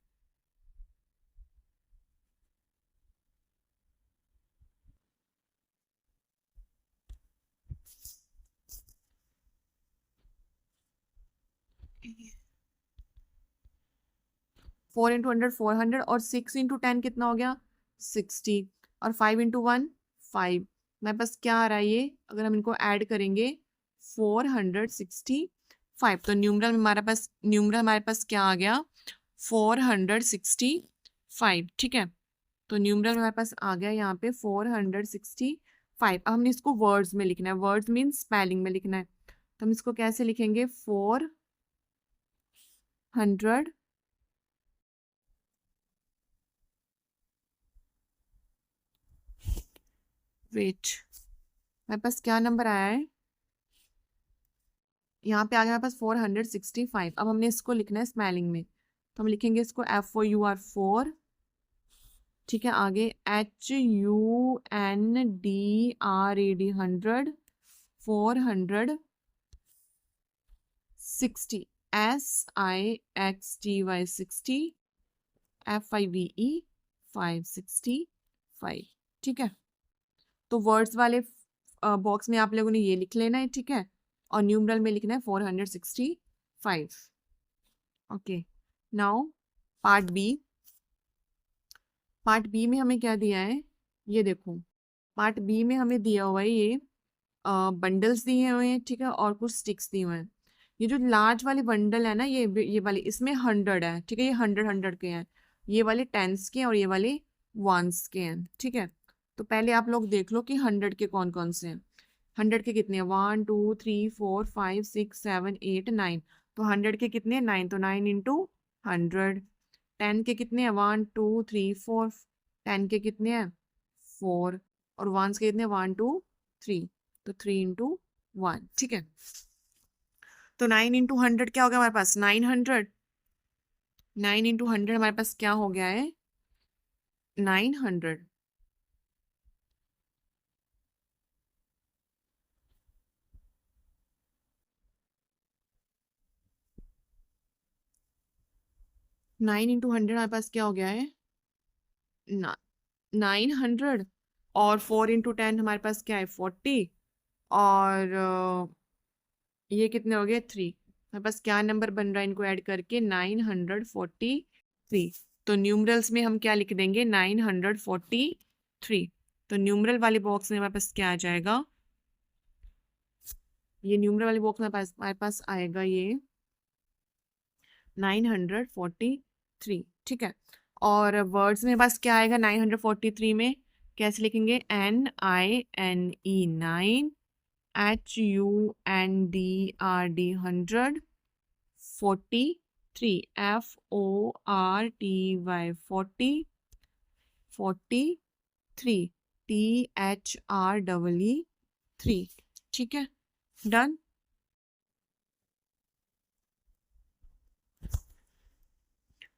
[SPEAKER 1] फोर इंटू 100 400, और 6 इंटू 10 कितना हो गया 60, और 5 इंटू 1 5। मेरे पास क्या आ रहा है ये, अगर हम इनको ऐड करेंगे 465। तो न्यूमरल हमारे पास क्या आ गया 465, ठीक है। तो न्यूमरल हमारे पास आ गया यहाँ पे 465। अब हमने इसको वर्ड्स में लिखना है, वर्ड्स मीन स्पेलिंग में लिखना है। तो हम इसको कैसे लिखेंगे 400, वेट मेरे पास क्या नंबर आया है, यहाँ पे आ गया मेरे पास 465। अब हमने इसको लिखना है स्पेलिंग में, तो हम लिखेंगे इसको FOUR 4, ठीक है। आगे HUNDRAD 100, 460, SIXTY 60, FIVE 565, ठीक है। तो वर्ड्स वाले बॉक्स में आप लोगों ने ये लिख लेना है, ठीक है। और न्यूमरल में लिखना है 465। Okay, now part B. Part B में हमें क्या दिया है, ये देखो। पार्ट बी में हमें दिया हुआ है ये बंडल्स दिए हुए हैं, ठीक है, और कुछ स्टिक्स दिए हुए हैं। ये जो लार्ज वाली बंडल है ना, ये वाली, इसमें 100 है, ठीक है। ये 100 के हैं, ये वाले टेंस के हैं, और ये वाले वंस के हैं, ठीक है। तो पहले आप लोग देख लो कि 100 के कौन कौन से हैं। 100 के कितने 1 2 3 4 5 6 7 8 9, तो 100 के कितने 9, तो 9 इंटू 100। 10 के कितने हैं 1 2 3 4, 10 के कितने हैं 4, और 1 के कितने 1 2 3, तो 3 इंटू 1, ठीक है। तो 9 इंटू 100 क्या हो गया हमारे पास 900, 9 इंटू 100 हमारे पास क्या हो गया है 900। नाइन इंटू 100 हमारे पास क्या हो गया है 900, और 4 इंटू 10 हमारे पास क्या है 40, और ये कितने हो गए 3। हमारे पास क्या नंबर बन रहा है इनको ऐड करके 943। तो न्यूमरल्स में हम क्या लिख देंगे 943। तो न्यूमरल वाले बॉक्स में हमारे पास क्या आ जाएगा, ये न्यूमरल वाले बॉक्स में हमारे पास आएगा ये 943, ठीक है। और वर्ड्स में पास क्या आएगा 943 में, कैसे लिखेंगे NINE 9, HUNDRD 100, 43 FORTY 40, 43 THREE 3, ठीक है done.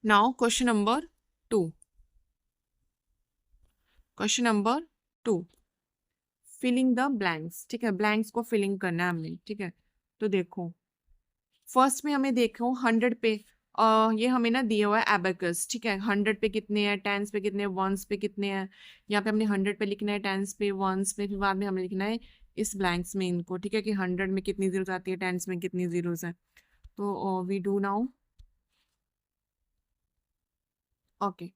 [SPEAKER 1] Now question number 2, question number 2, filling the blanks, ठीक है, ब्लैंक्स को फिलिंग करना है हमने, ठीक है। तो देखो फर्स्ट में हमें देखो 100 पे ये हमें ना दिया हुआ है एबेकस, ठीक है। 100 पे कितने हैं, टेंस पे कितने हैं, वंस पे कितने हैं, यहाँ पे हमने 100 पे लिखना है, टेंस पे, वंस पे, फिर बाद में हमें लिखना है इस ब्लैंक्स में इनको, ठीक है, कि 100 में कितनी जीरोस आती है, टेंस में कितनी जीरोस है। तो वी डू नाउ, ओके।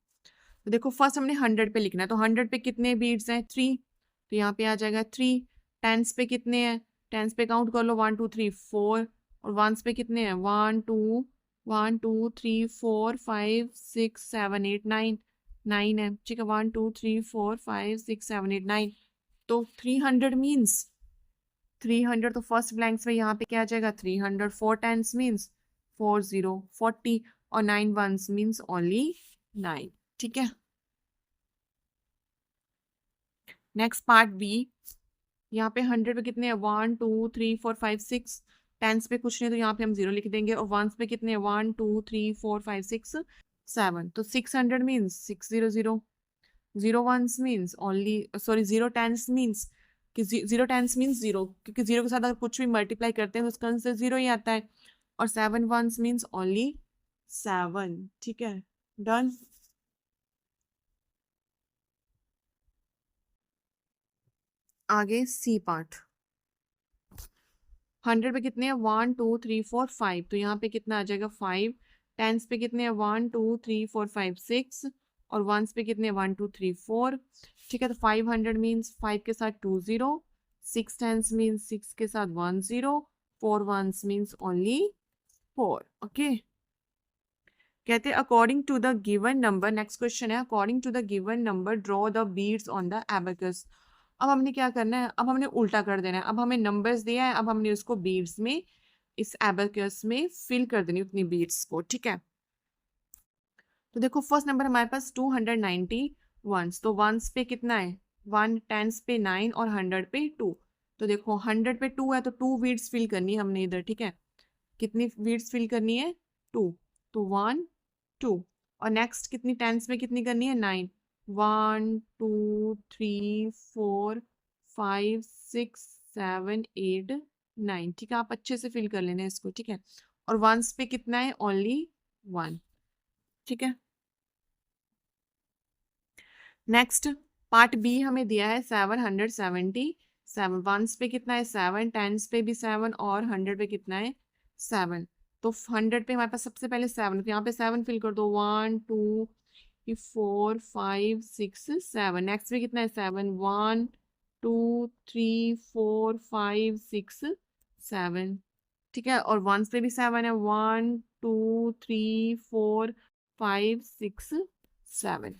[SPEAKER 1] तो देखो फर्स्ट हमने 100 पे लिखना है, तो 100 पे कितने बीट्स हैं 3, तो यहाँ पे आ जाएगा 3। टेंस पे कितने हैं, टेंस पे काउंट कर लो 1 2 3 4, और वंस पे कितने हैं 1 2 3 4 5 6 7 8 9, 9 है, ठीक है। 1 2 3 4 5 6 7 8 9, तो 300 मीन्स 300, तो फर्स्ट ब्लैंक्स में यहाँ पे क्या आ जाएगा 300। 4 टेंस मीन्स 40, 40, और 9 वंस मीन्स ओनली 9, ठीक है। नेक्स्ट पार्ट बी, यहाँ पे 100 पे कितने हैं 1 2 3 4 5 6, टेंस पे कुछ नहीं तो यहाँ पे हम 0 लिख देंगे, और वंस पे कितने हैं 1 2 3 4 5 6 7, तो 600 means 600, 0 ones means only, sorry 0 tens means कि 0 टेंस मीन्स 0, क्योंकि 0 के साथ अगर कुछ भी मल्टीप्लाई करते हैं तो उसका आंसर 0 ही आता है, और 7 वंस मीन्स ओनली 7, ठीक है डन। आगे सी पार्ट, 100 पे कितने हैं 1 2 3 4 5, तो यहाँ पे कितना आ जाएगा 5। टेंस पे कितने हैं 1 2 3 4 5 6, और वंस पे कितने 1 2 3 4, ठीक है। तो 500 मीन्स 5 के साथ 2 0, 6 टेंस मीन्स 6 के साथ 1 0, 4 वंस मीन्स ओनली 4, ओके। कहते हैं according to the given number, next question है according to the given number draw the beads on the abacus. अब हमने क्या करना है, अब हमने उल्टा कर देना है, अब हमें नंबर्स दिया है, अब हमने उसको बीड्स में इस एबेकस में फिल कर देनी उतनी बीड्स को, ठीक है। तो देखो फर्स्ट नंबर हमारे पास 290 वंस, तो वंस पे कितना है 1, टेंस पे 9, और 100 पे 2। तो देखो 100 पे 2 है तो 2 बीड्स फिल करनी है हमने इधर, ठीक है। कितनी बीड्स फिल करनी है 2, तो 1 2, और नेक्स्ट कितनी टेंस में कितनी करनी है 9, 1 2 3 4 5 6 7 8 9, ठीक है। आप अच्छे से फिल कर लेना इसको, ठीक है। और वंस पे कितना है ओनली 1, ठीक है। नेक्स्ट पार्ट बी हमें दिया है 777, वंस पे कितना है 7, टेंस पे भी 7, और 100 पे कितना है 7। तो 100 पे हमारे पास सबसे पहले 7, तो यहाँ पे 7 फिल कर दो 1 2 4 5 6 7, नेक्स्ट पे कितना है 7, 1 2 3 4 5 6 7, ठीक है। और वंस पे भी 7 है 1 2 3 4 5 6 7।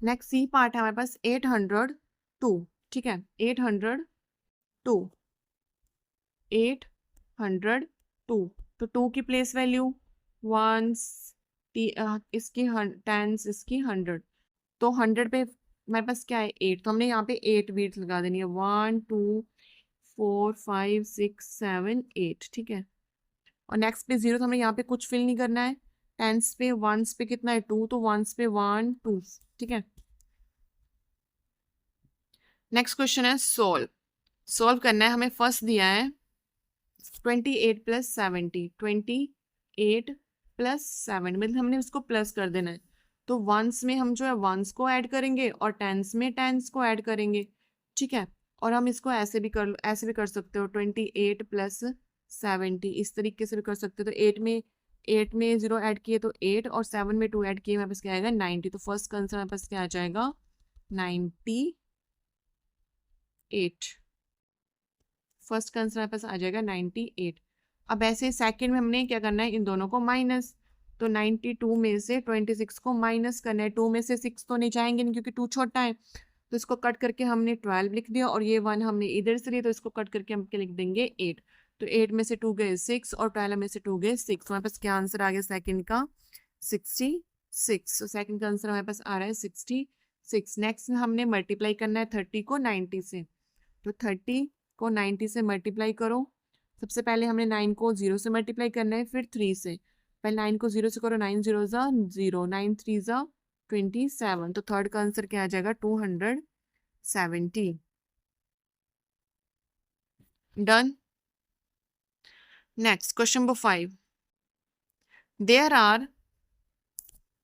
[SPEAKER 1] नेक्स्ट सी पार्ट है हमारे पास 802, ठीक है, 802, 802, तो 2 की प्लेस वैल्यू वंस, इसकी टेंस, इसकी 100, तो 100 पे हमारे पास क्या है 8, तो हमने यहाँ पे 8 बीट्स लगा देनी है, 1 2 4 5 6 7 8, ठीक है। और नेक्स्ट पे 0, तो हमने यहाँ पे कुछ फिल नहीं करना है। टेंस पे वंस पे कितना है 2, तो वंस पे 1 2, ठीक है। नेक्स्ट क्वेश्चन है सोल्व। सोल्व करना है, हमें फर्स्ट दिया है 28 प्लस 70, 28 प्लस 7, मतलब हमने उसको प्लस कर देना है। तो वंस में हम जो है वंस को ऐड करेंगे और टेंस में टेंस को ऐड करेंगे, ठीक है। और हम इसको ऐसे भी कर सकते हो, 28 प्लस 70, इस तरीके से भी कर सकते हो। तो 8 में 0 ऐड किए तो 8, और 7 में 2 ऐड किए, हमारे पास क्या आएगा 90। तो फर्स्ट का आंसर हमारे पास क्या आ जाएगा 98। फर्स्ट का आंसर हमारे पास आ जाएगा 98। अब ऐसे सेकंड में हमने क्या करना है, इन दोनों को माइनस, तो 92 में से 26 को माइनस करना है। 2 में से 6 तो नहीं जाएंगे नहीं, क्योंकि 2 छोटा है, तो इसको कट करके हमने 12 लिख दिया, और ये 1 हमने इधर से लिया, तो इसको कट करके हम क्या लिख देंगे 8। तो 8 में से 2 गए 6, और 12 में से 2 गए 6, तो हमारे पास क्या आंसर आ गया सेकंड का 66। तो सेकंड का आंसर हमारे पास आ रहा है 66। नेक्स्ट हमने मल्टीप्लाई करना है 30 को 90 से, तो 30 को 90 से मल्टीप्लाई करो। सबसे पहले हमने 9 को 0 से मल्टीप्लाई करना है, फिर 3 से। पहले 9 को 0 से करो, 9 0 ज़ा 0, 9 3 ज़ा 27, तो थर्ड का आंसर क्या आ जाएगा 270। Done. Next question number 5, there are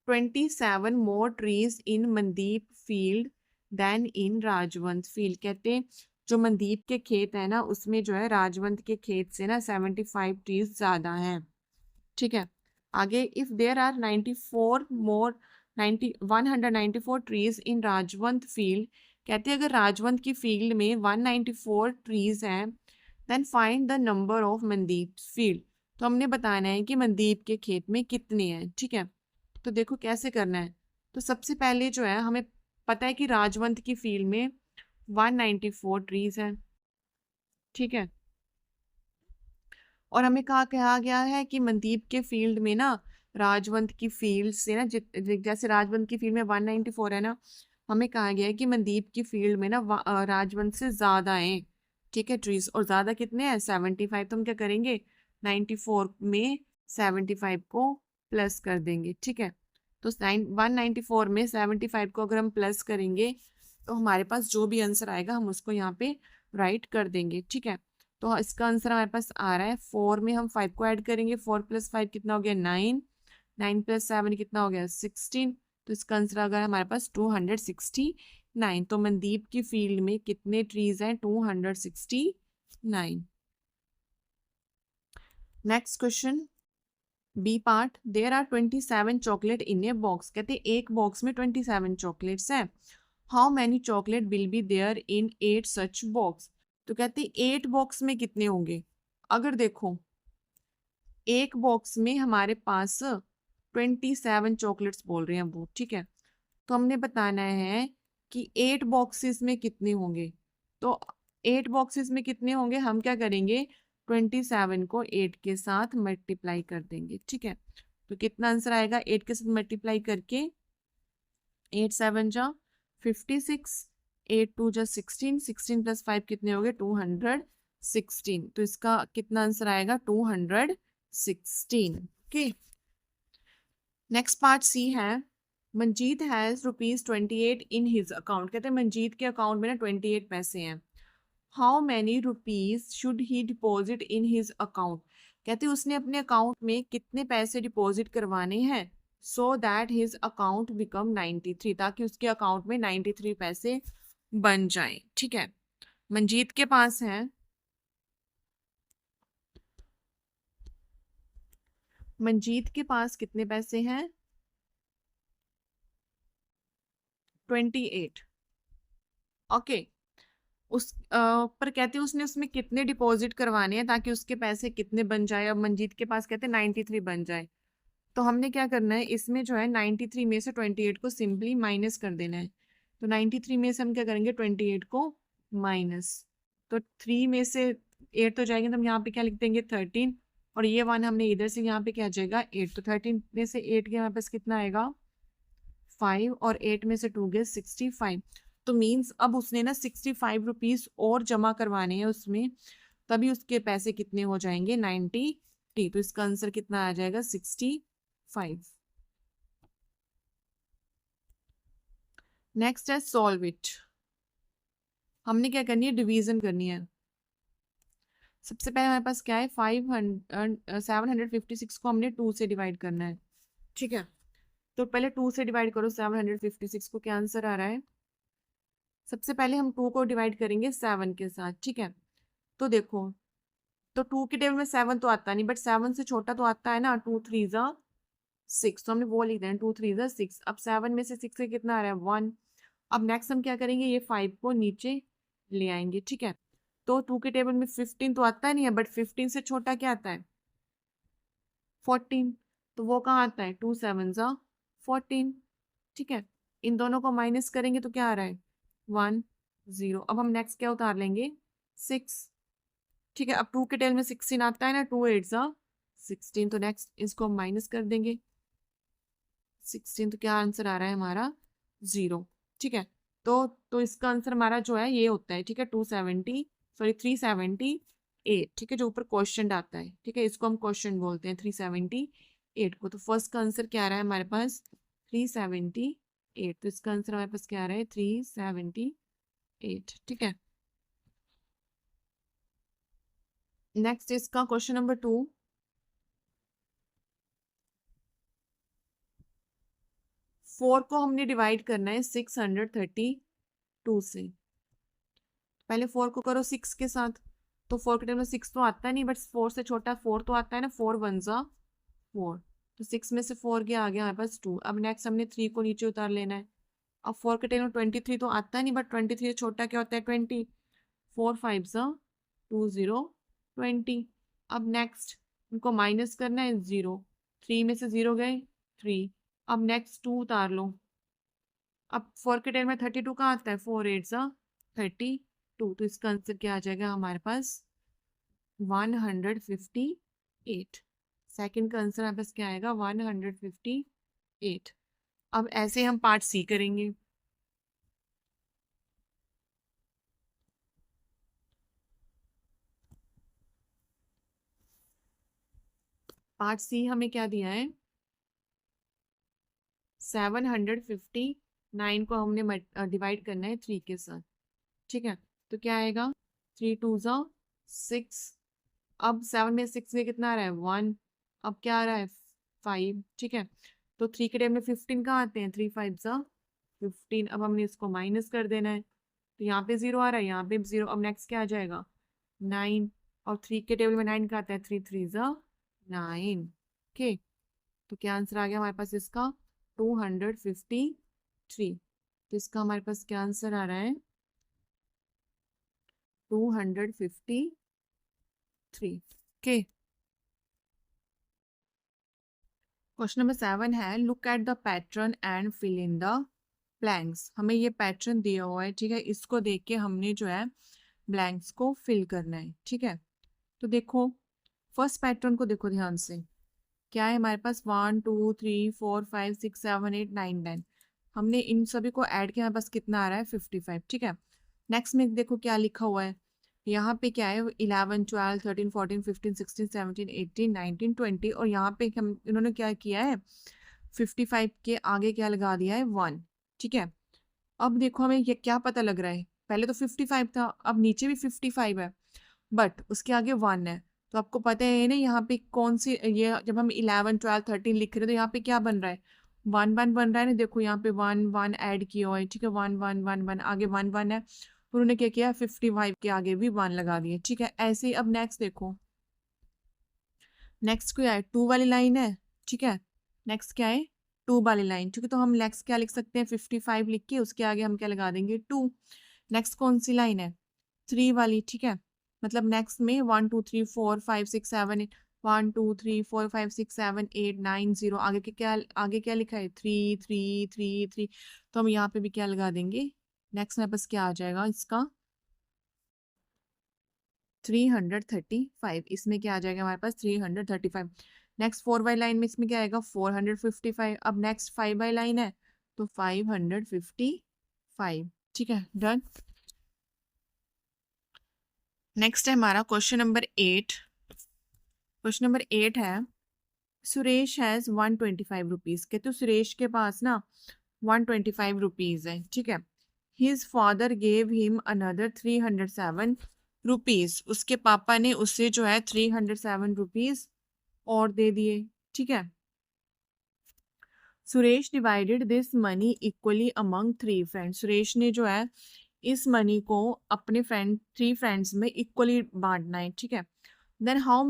[SPEAKER 1] 27 more trees in Mandeep field than in Rajwant field. कहते हैं जो मनदीप के खेत है ना, उसमें जो है राजवंत के खेत से ना 75 ट्रीज ज्यादा हैं, ठीक है। आगे if there are 94 more 194 trees in Rajwant field, कहते हैं अगर राजवंत की फील्ड में 194 ट्रीज हैं, then find the number of Mandeep field. तो हमने बताना है कि मनदीप के खेत में कितने हैं, ठीक है। तो देखो कैसे करना है। तो सबसे पहले जो है हमें पता है कि राजवंत की फील्ड में 194 ट्रीज हैं, ठीक है। और हमें कहा गया है कि मनदीप के फील्ड में ना राजवंत की फील्ड से ना जैसे राजवंत की फील्ड में 194 है ना, हमें कहा गया है कि मनदीप की फील्ड में ना राजवंत से ज्यादा है, ठीक है, ट्रीज। और ज्यादा कितने हैं 75, तो हम क्या करेंगे 94 में 75 को प्लस कर देंगे, ठीक है। तो 194 में 75 को अगर हम प्लस करेंगे, तो हमारे पास जो भी आंसर आएगा हम उसको यहाँ पे राइट कर देंगे, ठीक है। तो इसका आंसर हमारे पास आ रहा है 4 में हम 5 को ऐड करेंगे, 4 प्लस 5 कितना हो गया 9, 9 प्लस 7 कितना हो गया 16, तो इसका आंसर आ गया हमारे पास 269। तो मनदीप की फील्ड में कितने ट्रीज हैं 269। Next question B part, there are 27 chocolate in a box. कहते हैं एक बॉक्स में 27 चॉकलेट्स हैं, how many chocolate will be there in 8 such box. तो कहते हैं 8 बॉक्स में कितने होंगे। अगर देखो एक बॉक्स में हमारे पास 27 चॉकलेट्स बोल रहे हैं वो, ठीक है। तो हमने बताना है कि 8 बॉक्सेस में कितने होंगे। तो 8 बॉक्सेस में कितने होंगे, हम क्या करेंगे 27 को 8 के साथ मल्टीप्लाई कर देंगे, ठीक है। तो कितना आंसर आएगा 8 के साथ मल्टीप्लाई करके, 8 7 जा 56, 8 2 जा 16, 16 प्लस 5 कितने हो गए 216। तो इसका कितना आंसर आएगा 216। ओके, नेक्स्ट पार्ट सी है, Manjeet has ₹28 in his account. कहते हैं मंजीत के अकाउंट में ना 28 पैसे हैं, how many rupees should he deposit in his account. कहते हैं उसने अपने अकाउंट में कितने पैसे डिपॉजिट करवाने हैं, so that his account become 93, ताकि उसके अकाउंट में 93 पैसे बन जाए, ठीक है। मंजीत के पास है, मंजीत के पास कितने पैसे हैं 28, ओके। उस पर कहते हैं उसने उसमें कितने डिपॉजिट करवाने हैं ताकि उसके पैसे कितने बन जाए। अब मंजीत के पास कहते हैं 93 बन जाए, तो हमने क्या करना है इसमें जो है 93 में से 28 को सिंपली माइनस कर देना है। तो 93 में से हम क्या करेंगे 28 को माइनस, तो 3 में से 8 तो जाएंगे तो हम यहाँ पे क्या लिख देंगे 13, और ये 1 हमने इधर से यहाँ पे क्या जाएगा 8, तो 13 में से 8 के हमारे पास कितना आएगा 5, और 8 में से 2 गए 65। तो मीन्स अब उसने ना 65 रुपीज और जमा करवाने हैं उसमें, तभी उसके पैसे कितने हो जाएंगे 90। तो इसका आंसर कितना आ जाएगा 65। नेक्स्ट है सॉल्व इट। हमने क्या करनी है डिवीजन करनी है। सबसे पहले हमारे पास क्या है 756 को हमने 2 से डिवाइड करना है, ठीक है। तो पहले 2 से डिवाइड करो 756 को, क्या आंसर आ रहा है। सबसे पहले हम 2 को डिवाइड करेंगे 7 के साथ, ठीक है। तो देखो, तो 2 के टेबल में 7 तो आता नहीं, बट 7 से छोटा तो आता है ना, 2 3 जा 6, तो हमने वो लिख देना 2 3 जा 6। अब 7 में से 6 से कितना आ रहा है 1। अब नेक्स्ट हम क्या करेंगे, ये 5 को नीचे ले आएंगे, ठीक है। तो 2 के टेबल में 15 तो आता नहीं है, बट 15 से छोटा क्या आता है 14, तो वो कहाँ आता है 2 7 जा 14, ठीक है। इन दोनों को माइनस करेंगे तो क्या आ रहा है 1 0। अब हम नेक्स्ट क्या उतार लेंगे 6, ठीक है। अब 2 के टेबल में 16 आता है ना, 2 8 जा 16, तो नेक्स्ट इसको हम माइनस कर देंगे 16, तो क्या आंसर आ रहा है हमारा 0, ठीक है। तो इसका आंसर हमारा जो है ये होता है, ठीक है 378, ठीक है, जो ऊपर क्वेश्चन आता है, ठीक है, इसको हम क्वेश्चन बोलते हैं 378 को। तो फर्स्ट का आंसर क्या आ रहा है हमारे पास 378, तो इसका आंसर हमारे पास क्या आ रहा है 378, ठीक है। नेक्स्ट इसका क्वेश्चन नंबर 2। 4 को हमने डिवाइड करना है 632 से। पहले 4 को करो 6 के साथ, तो 4 के टाइम में 6 तो आता नहीं, बट 4 से छोटा 4 तो आता है ना, 4 1 जा 4, तो 6 में से 4 गया आ गया हमारे पास 2। अब नेक्स्ट हमने 3 को नीचे उतार लेना है। अब 4 के टाइम में 23 तो आता नहीं, बट 23 से छोटा क्या होता है 20, 4 5 जा 2 0 20। अब नेक्स्ट इनको माइनस करना है 0, 3 में से 0 गए 3। अब नेक्स्ट 2 उतार लो। अब 4 के 10 में 32 कहाँ आता है 4 8 जा 32, तो इसका आंसर क्या आ जाएगा हमारे पास 158। सेकंड का आंसर हमारे पास क्या आएगा 158। अब ऐसे हम पार्ट सी करेंगे। पार्ट सी हमें क्या दिया है 759 को हमने डिवाइड करना है 3 के साथ, ठीक है। तो क्या आएगा 3 2 जा 6। अब 7 में 6 में कितना आ रहा है 1, अब क्या आ रहा है 5, ठीक है। तो 3 के टाइम में 15 कहाँ आते हैं 3 5 जा 15। अब हमने इसको माइनस कर देना है, तो यहाँ पे 0 आ रहा है, यहाँ पे 0। अब नेक्स्ट क्या आ जाएगा 9, और 3 के टेबल में 9 का आता है 3 3 जा 9, ओके। तो क्या आंसर आ गया हमारे पास इसका 253। तो इसका हमारे पास क्या आंसर आ रहा है 253, ओके। क्वेश्चन नंबर 7 है look at the pattern and fill in the blanks. हमें ये पैटर्न दिया हुआ है, ठीक है, इसको देख के हमने जो है ब्लैंक्स को फिल करना है, ठीक है। तो देखो फर्स्ट पैटर्न को देखो ध्यान से, क्या है हमारे पास 1 2 3 4 5 6 7 8 9 10। हमने इन सभी को ऐड किया, हमारे पास कितना आ रहा है 55, ठीक है। नेक्स्ट में देखो क्या लिखा हुआ है, यहाँ पे क्या है 11 12 13 14 15 16 17 18 19 20, और यहाँ पे हम इन्होंने क्या किया है 55 के आगे क्या लगा दिया है 1, ठीक है। अब देखो हमें ये क्या पता लग रहा है, पहले तो 55 था, अब नीचे भी 55 है, बट उसके आगे 1 है। तो आपको पता है ना यहाँ पे कौन सी, ये जब हम 11 12 13 लिख रहे हैं तो यहाँ पे क्या बन रहा है 1 1 बन रहा है ना, देखो यहाँ पे 1 1 ऐड किया हुआ है, ठीक है 1 1 1 1 आगे 1 1 है, उन्होंने क्या किया 55 के आगे भी 1 लगा दिए, ठीक है। ऐसे ही अब नेक्स्ट देखो, नेक्स्ट क्या है 2 वाली लाइन है, ठीक है। नेक्स्ट क्या है 2 वाली लाइन, ठीक है। तो हम नेक्स्ट क्या लिख सकते हैं 55 लिख के उसके आगे हम क्या लगा देंगे 2। नेक्स्ट कौन सी लाइन है 3 वाली, ठीक है। मतलब नेक्स्ट में 1 2 3 4 5 6 7 8, 1 2 3 4 5 6 7 8 9 0, आगे क्या लिखा है 3 3 3 3, तो हम यहाँ पे भी क्या लगा देंगे, नेक्स्ट मेरे पास क्या आ जाएगा इसका 335, इसमें क्या आ जाएगा हमारे पास 335। नेक्स्ट 4 बाई लाइन में इसमें क्या आएगा 455। अब नेक्स्ट 5 बाई लाइन है तो 555। ठीक है, डन। नेक्स्ट है हमारा क्वेश्चन नंबर 8। क्वेश्चन नंबर 8 है सुरेश हैज 125 रुपीज के, तो सुरेश के पास ना 125 रुपीज है। ठीक है, his father gave him another 307 rupees, उसके पापा ने उससे जो है 307 रुपीज और दे दिए। ठीक है, Suresh divided this money equally among 3 friends, Suresh ने जो है इस मनी को अपने 3 फ्रेंड्स में इक्वली बांटना है। ठीक है, then how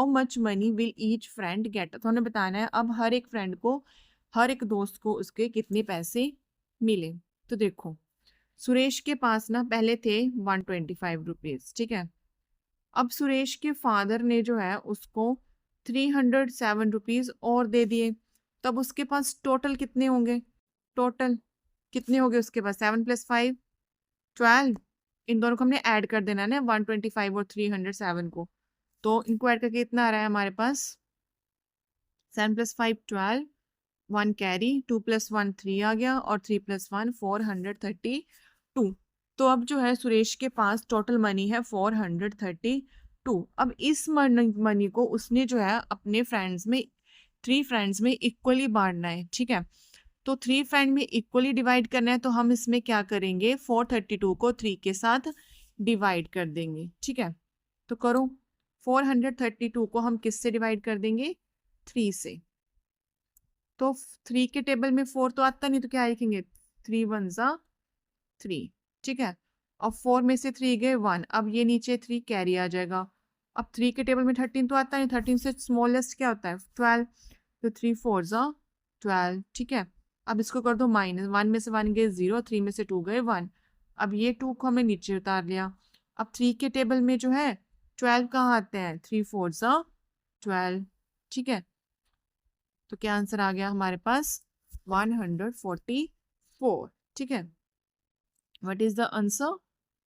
[SPEAKER 1] much money will each friend get, तो हमें बताना है अब हर एक फ्रेंड को, हर एक दोस्त को उसके कितने पैसे मिले। तो देखो सुरेश के पास ना पहले थे 125 रुपीज। ठीक है, अब सुरेश के फादर ने जो है उसको 307 रुपीज और दे दिए, तब उसके पास टोटल कितने होंगे, टोटल कितने होंगे उसके पास 7 + 5 12। इन दोनों को हमने ऐड कर देना है ना 125 और 307 को, तो इनको ऐड करके कितना आ रहा है हमारे पास 7 + 5 12, 1 कैरी, 2 + 1 3 आ गया और 3 + 1 432। तो अब जो है सुरेश के पास टोटल मनी है 432। अब इस मनी को उसने जो है अपने फ्रेंड्स में 3 फ्रेंड्स में इक्वली बांटना है। ठीक है, तो 3 फ्रेंड में इक्वली डिवाइड करना है, तो हम इसमें क्या करेंगे 432 को 3 के साथ डिवाइड कर देंगे। ठीक है, तो करो 432 को हम किससे डिवाइड कर देंगे 3 से, तो 3 के टेबल में 4 तो आता नहीं, तो क्या लिखेंगे 3 × 1 = 3। ठीक है, अब 4 में से 3 गए 1, अब ये नीचे 3 कैरी आ जाएगा। अब 3 के टेबल में 13 तो आता नहीं, 13 से स्मॉलेस्ट क्या होता है 12, तो 3 × 4 = 12। ठीक है, अब इसको कर दो माइनस, 1 में से 1 गए 0, 3 में से 2 गए 1, अब ये 2 को हमने नीचे उतार लिया। अब 3 के टेबल में जो है 12 कहाँ आते हैं 3 × 4 = 12। ठीक है, तो क्या आंसर आ गया हमारे पास 144। ठीक है, what is the answer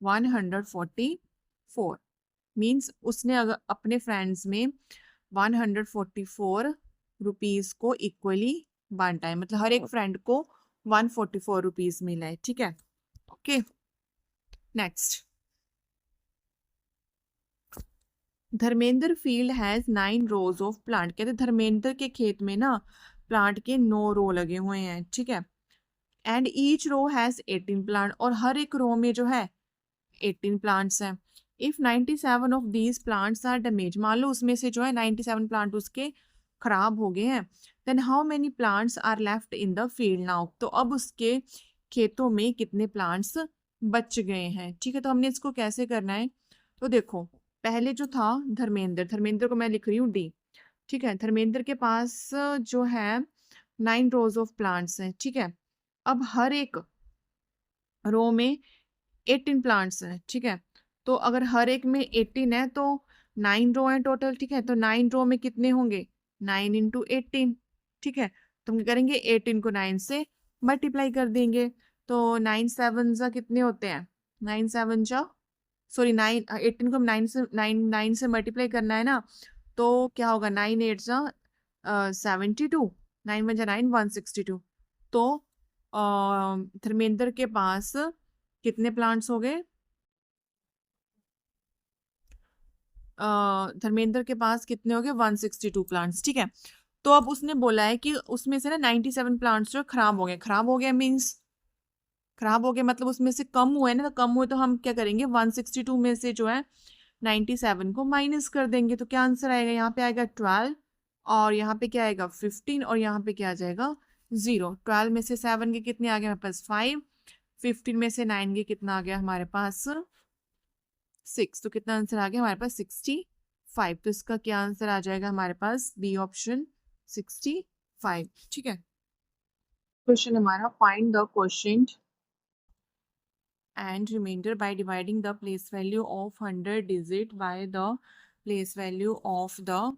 [SPEAKER 1] 144 means उसने अगर अपने फ्रेंड्स में 144 रुपीज को इक्वली बांटा है, मतलब हर एक फ्रेंड को 144 रुपीज मिला है। ठीक है, okay. Next, Dharmendra field has 9 rose of plant, कहते धर्मेंद्र के खेत में ना प्लांट के 9 रो लगे हुए हैं। ठीक है, and each row has 18 plant, और हर एक रो में जो है 18 प्लांट्स हैं। If 97 of these plants are damage, मान लो उसमें से जो है 97 प्लांट उसके खराब हो गए हैं, then how many plants are left in the field now, तो अब उसके खेतों में कितने प्लांट्स बच गए हैं। ठीक है, तो हमने इसको कैसे करना है, तो देखो पहले जो था धर्मेंद्र, धर्मेंद्र को मैं लिख रही हूँ डी। ठीक है, धर्मेंद्र के पास जो है 9 रोज ऑफ प्लांट्स हैं। ठीक है, अब हर एक रो में 18 प्लांट्स हैं। ठीक है, तो अगर हर एक में 18 है तो 9 रो है टोटल। ठीक है, तो 9 रो में कितने होंगे 9 × 18। ठीक है, तो हम क्या करेंगे 18 को 9 से मल्टीप्लाई कर देंगे, तो 9 × 7 = कितने होते हैं 9 × 7 = सॉरी 9 18 को 9 से मल्टीप्लाई करना है ना, तो क्या होगा 9 × 8 = 72, 9 × 9 162। तो धर्मेंद्र के पास कितने प्लांट्स हो गए, धर्मेंद्र के पास कितने हो गए 162 प्लांट्स। ठीक है, तो अब उसने बोला है कि उसमें से ना 97 प्लांट्स जो खराब हो गए, खराब हो गया मीन्स खराब हो गए मतलब उसमें से कम हुए ना, तो कम हुए तो हम क्या करेंगे 162 में से जो है 97 को माइनस कर देंगे, तो क्या आंसर आएगा यहाँ पे आएगा 12, और यहाँ पे क्या आएगा 15, और यहाँ पे क्या आ जाएगा 0। 12 में से 7 के कितने आ गए हमारे पास 5, 15 में से 9 के कितना आ गया हमारे पास 6, तो कितना आंसर आ गया हमारे पास 65। तो इसका क्या आंसर आ जाएगा हमारे पास बी ऑप्शन 65। ठीक है, क्वेश्चन हमारा find the quotient and remainder by dividing the place value of 100 digit by the place value of the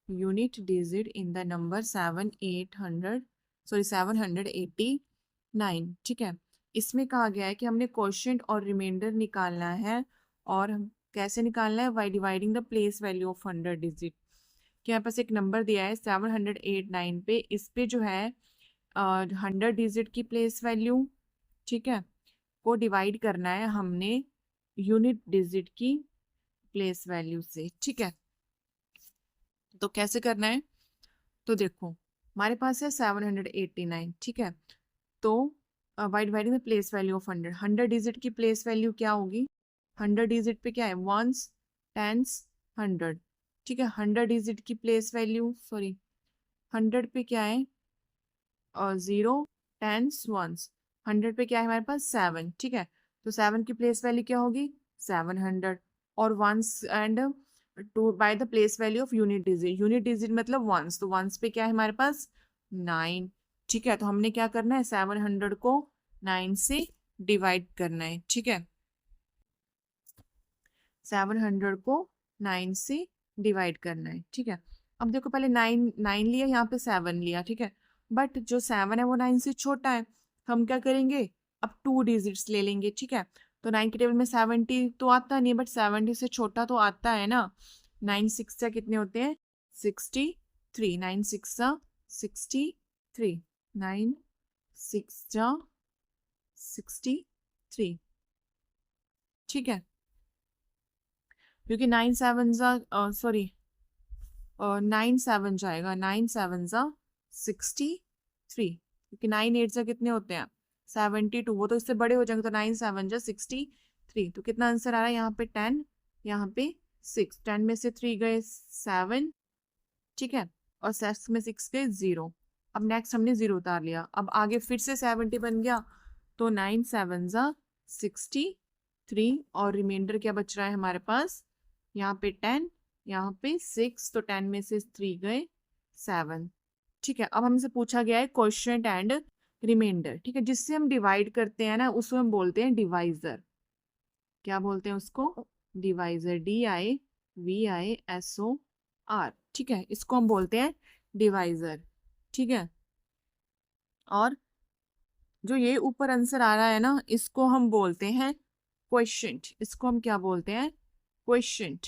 [SPEAKER 1] unit digit in the number 789। ठीक है, इसमें कहा गया है कि हमने क्वोशिएंट और रिमाइंडर निकालना है, और कैसे निकालना है? By dividing the place value of 100 digit. कि हमारे पास एक नंबर दिया है 789 पे, इस पे जो है 100 डिजिट की प्लेस वैल्यू, ठीक है, को डिवाइड करना है हमने यूनिट डिजिट की प्लेस वैल्यू से, ठीक है। तो कैसे करना है? तो देखो हमारे पास है 789, ठीक है। तो by dividing the place value of 100, 100 digit की प्लेस वैल्यू क्या होगी? 100 डिजिट पे क्या है? वंस, टेंस, 100, ठीक है। 100 डिजिट की प्लेस वैल्यू, सॉरी 100 पे क्या है? 0, टेंस, वंस। 100 पे क्या है हमारे पास? 7, ठीक है। तो 7 की प्लेस वैल्यू क्या होगी? 700। और ones and to by the place value of unit digit, unit digit मतलब वंस, तो वंस पे क्या है हमारे पास? 9, ठीक है। तो हमने क्या करना है? 700 को 9 से डिवाइड करना है, ठीक है। 700 को 9 से डिवाइड करना है, ठीक है। अब देखो पहले 9 लिया, यहाँ पे 7 लिया, ठीक है। बट जो 7 है वो 9 से छोटा है, हम क्या करेंगे? अब 2 डिजिट्स ले लेंगे, ठीक है। तो 9 के टेबल में 70 तो आता नहीं, बट 70 से छोटा तो आता है ना। 9 6 से कितने होते हैं? 63, 9 6 जा 63, 9 6 जा 63, ठीक है। क्योंकि 9 7 जा सॉरी 9 7 जाएगा, 9 7 जा 63, क्योंकि 9 8 जा कितने होते हैं? 72, वो तो इससे बड़े हो जाएंगे, तो 9 7 जा 63। तो कितना आंसर आ रहा है यहाँ पे? 10, यहाँ पे 6, 10 में से 3 गए 7, ठीक है, और 6 में 6 गए 0। अब नेक्स्ट हमने 0 उतार लिया, अब आगे फिर से 70 बन गया, तो 9 7 जा 63, और रिमाइंडर क्या बच रहा है हमारे पास? यहाँ पे 10, यहाँ पे 6, तो 10 में से 3 गए 7, ठीक है। अब हमसे पूछा गया है क्वोशिएंट एंड रिमाइंडर, ठीक है। जिससे हम डिवाइड करते हैं ना, उसको हम बोलते हैं डिवाइजर। क्या बोलते हैं उसको? डिवाइजर, DIVISOR, ठीक है, इसको हम बोलते हैं डिवाइजर, ठीक है। और जो ये ऊपर आंसर आ रहा है ना, इसको हम बोलते हैं क्वोशिएंट, इसको हम क्या बोलते हैं? क्वोशिएंट,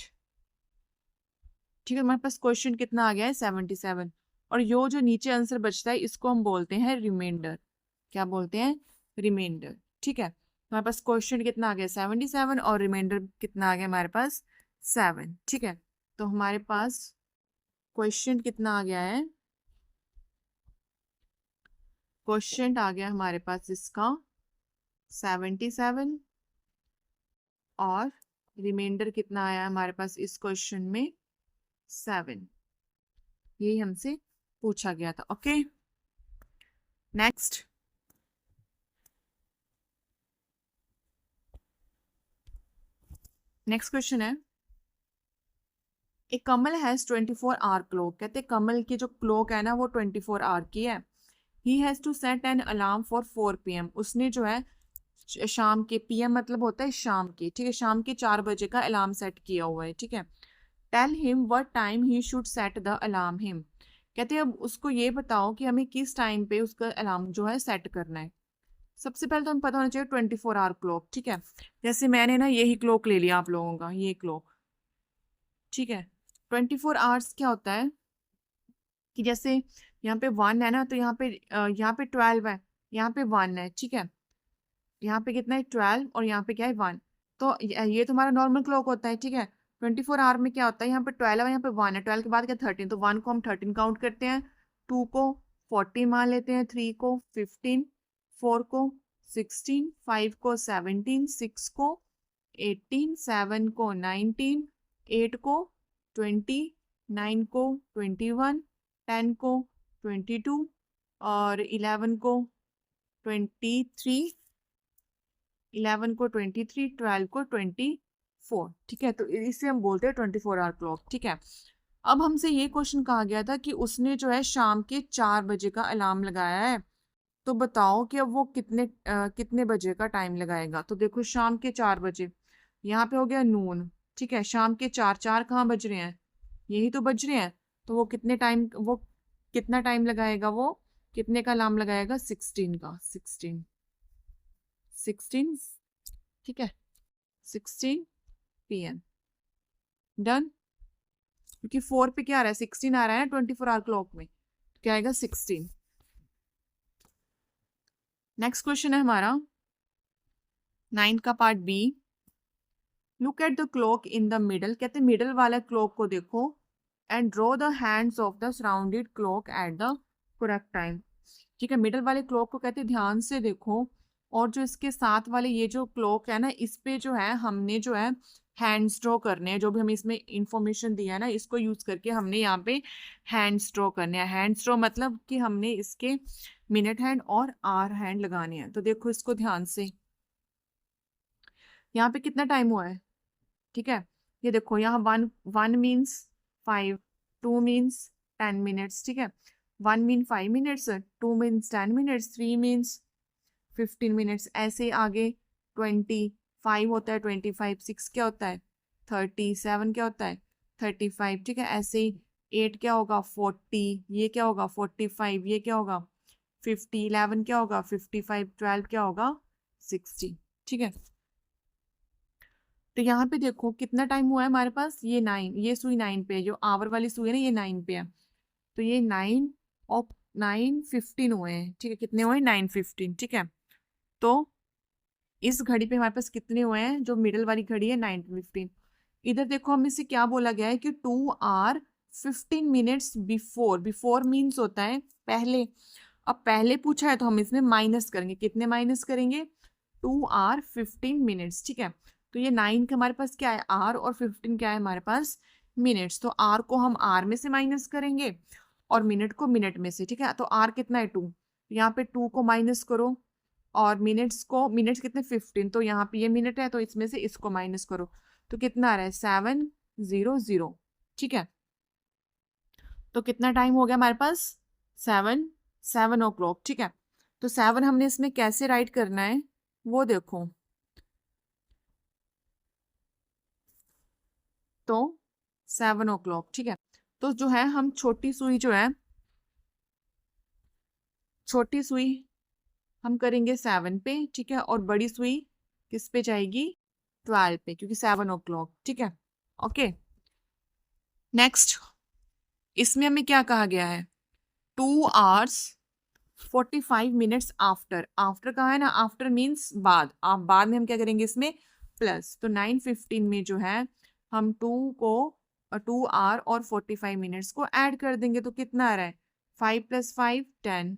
[SPEAKER 1] ठीक है। हमारे पास क्वेश्चन कितना आ गया है? 77। और यो जो नीचे आंसर बचता है, इसको हम बोलते हैं रिमाइंडर। क्या बोलते हैं? रिमाइंडर, ठीक है। हमारे पास क्वेश्चन कितना आ गया? 77, और रिमाइंडर कितना आ गया हमारे पास? 7, ठीक है। तो हमारे पास क्वेश्चन कितना आ गया है? क्वेश्चन आ गया हमारे पास इसका 77, और रिमाइंडर कितना आया हमारे पास इस क्वेश्चन में? 7। यही हमसे पूछा गया था, ओके। नेक्स्ट, नेक्स्ट क्वेश्चन है, एक कमल हैज 24 आवर क्लॉक। कहते हैं कमल की जो क्लॉक है ना, वो 24 आवर की है। He has to set an alarm for 4 PM। उसने जो है शाम के, PM मतलब होता है शाम की, ठीक है, शाम के 4 बजे का अलार्म सेट किया हुआ है, ठीक है। Tell him what time he should set the alarm him. कहते हैं अब उसको ये बताओ कि हमें किस टाइम पे उसका अलार्म जो है सेट करना है। सबसे पहले तो हमें पता होना चाहिए 24 आवर क्लॉक, ठीक है। जैसे मैंने ना यही क्लॉक ले लिया आप लोगों का, ये क्लॉक, ठीक है। 24 आवर्स क्या होता है कि जैसे यहाँ पे 1 है ना, तो यहाँ पे 12 है, यहाँ पे 1 है, ठीक है। यहाँ पे कितना है? 12, और यहाँ पे क्या है? 1। तो ये तो हमारा नॉर्मल क्लॉक होता है, ठीक है। 24 आवर में क्या होता है? यहाँ पे 12 है, यहाँ पे 1 है, 12 के बाद क्या? 13। तो 1 को हम 13 काउंट करते हैं, 2 को 14 मान लेते हैं, 3 को 15, 4 को 16, 5 को 17, 6 को 18, 7 को 19, 8 को 20, 9 को 21, 10 को 22, और 11 को 23, 11 को 23, 12 को 24, ठीक है। तो इसे हम बोलते हैं 24 आवर क्लॉक, ठीक है। अब हमसे ये क्वेश्चन कहा गया था कि उसने जो है शाम के 4 बजे का अलार्म लगाया है, तो बताओ कि अब वो कितने बजे का टाइम लगाएगा। तो देखो शाम के 4 बजे, यहाँ पे हो गया नून, ठीक है। शाम के 4, 4 कहाँ बज रहे हैं? यही तो बज रहे हैं। तो वो कितना टाइम लगाएगा? वो कितने का अलार्म लगाएगा? 16 का, 16, ठीक है, 16 PM, डन, क्योंकि 4 पे क्या आ रहा है, 16 आ रहा है 24 आवर क्लॉक में, क्या आएगा 16। नेक्स्ट क्वेश्चन है हमारा 9 का part B. Look at the clock in the middle, कहते हैं मिडल वाला क्लॉक को देखो, and draw the hands of the surrounded clock at the correct time. ठीक है, मिडल वाले क्लॉक को कहते हैं ध्यान से देखो, और जो इसके साथ वाले ये जो क्लॉक है ना, इस पे जो है हमने जो है हैंड्स ड्रॉ करने हैं, जो भी हमें इसमें इंफॉर्मेशन दिया है ना, इसको यूज करके हमने यहाँ पे हैंड्स ड्रॉ करने हैं। हैंड्स ड्रॉ मतलब कि हमने इसके मिनट हैंड और आवर हैंड लगाने हैं। तो देखो इसको ध्यान से, यहाँ पे कितना टाइम हुआ है, ठीक है, ये देखो यहाँ 1 मीन्स 5, 2 मीन्स 10 मिनट्स, ठीक है, 1 mean 5 minutes, 2 means 10 minutes, 3 means 15 minutes, ऐसे आगे 25 होता है, 25 6 क्या होता है 30, 7 क्या होता है 35, ठीक है, ऐसे ही 8 क्या होगा 40, ये क्या होगा 45, ये क्या होगा 50, 11 क्या होगा 55, 12 क्या होगा 60, ठीक है। तो यहाँ पे देखो कितना टाइम हुआ है हमारे पास, ये 9, ये सुई 9 पे है, जो आवर वाली सुई है ना ये 9 पे है, तो ये 9 और 9:15 हुए हैं, ठीक है, कितने हुए 9:15, ठीक है। तो इस घड़ी पे हमारे पास कितने हुए हैं, जो मिडल वाली घड़ी है 9:15। इधर देखो हमें से क्या बोला गया है कि 2 hours 15 minutes before, before means होता है पहले, अब पहले पूछा है तो हम इसमें माइनस करेंगे, कितने माइनस करेंगे 2 hour 15 minutes, ठीक है। तो ये 9 का हमारे पास क्या है आर, और 15 क्या है हमारे पास मिनट्स, तो आर को हम आर में से माइनस करेंगे और मिनट को मिनट में से, ठीक है। तो आर कितना है 2, यहाँ पे 2 को माइनस करो, और मिनट्स को, मिनट्स कितने 15, तो यहाँ पे ये मिनट है तो इसमें से इसको माइनस करो, तो कितना आ रहा है 700, ठीक है। तो कितना टाइम हो गया हमारे पास 7 o'clock, ठीक है। तो 7 हमने इसमें कैसे राइट करना है वो देखो, तो 7 o'clock, ठीक है। तो जो है हम छोटी सुई जो है, छोटी सुई हम करेंगे 7 पे, ठीक है, और बड़ी सुई किस पे जाएगी 12 पे, क्योंकि 7 o'clock, ठीक है। ओके, नेक्स्ट इसमें हमें क्या कहा गया है 2 hours 45 minutes आफ्टर, आफ्टर कहा है ना, आफ्टर मीन्स बाद, आप बाद में हम क्या करेंगे इसमें प्लस, तो 9:15 में जो है हम 2 hour और 45 minutes को ऐड कर देंगे, तो कितना आ रहा है 5 + 5 10,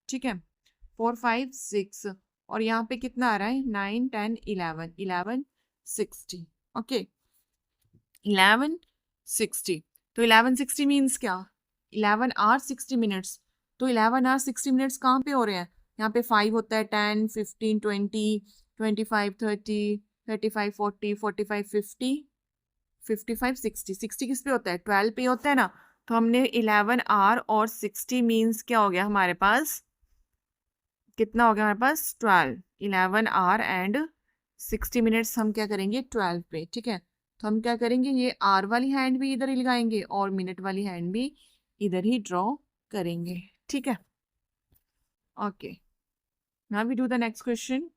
[SPEAKER 1] ठीक है, 4 5 6, और यहाँ पे कितना आ रहा है 9 10 11 11 60, ओके 11:60। तो 11:60 मीन्स क्या 11 hours 60 minutes, तो 11 hours 60 minutes कहाँ पे हो रहे हैं, यहाँ पे 5 होता है 10 15 20 25 30 35 40 45 50 55 60, 60 किस पे होता है 12 पे होता है ना, तो हमने 11 hour और 60 मीन्स क्या हो गया हमारे पास, कितना हो गया हमारे पास 12, 11 hour and 60 minutes हम क्या करेंगे 12 पे, ठीक है। तो हम क्या करेंगे, ये आर वाली हैंड भी इधर ही लगाएंगे और मिनट वाली हैंड भी इधर ही ड्रॉ करेंगे, ठीक है। Okay, now we do the next question.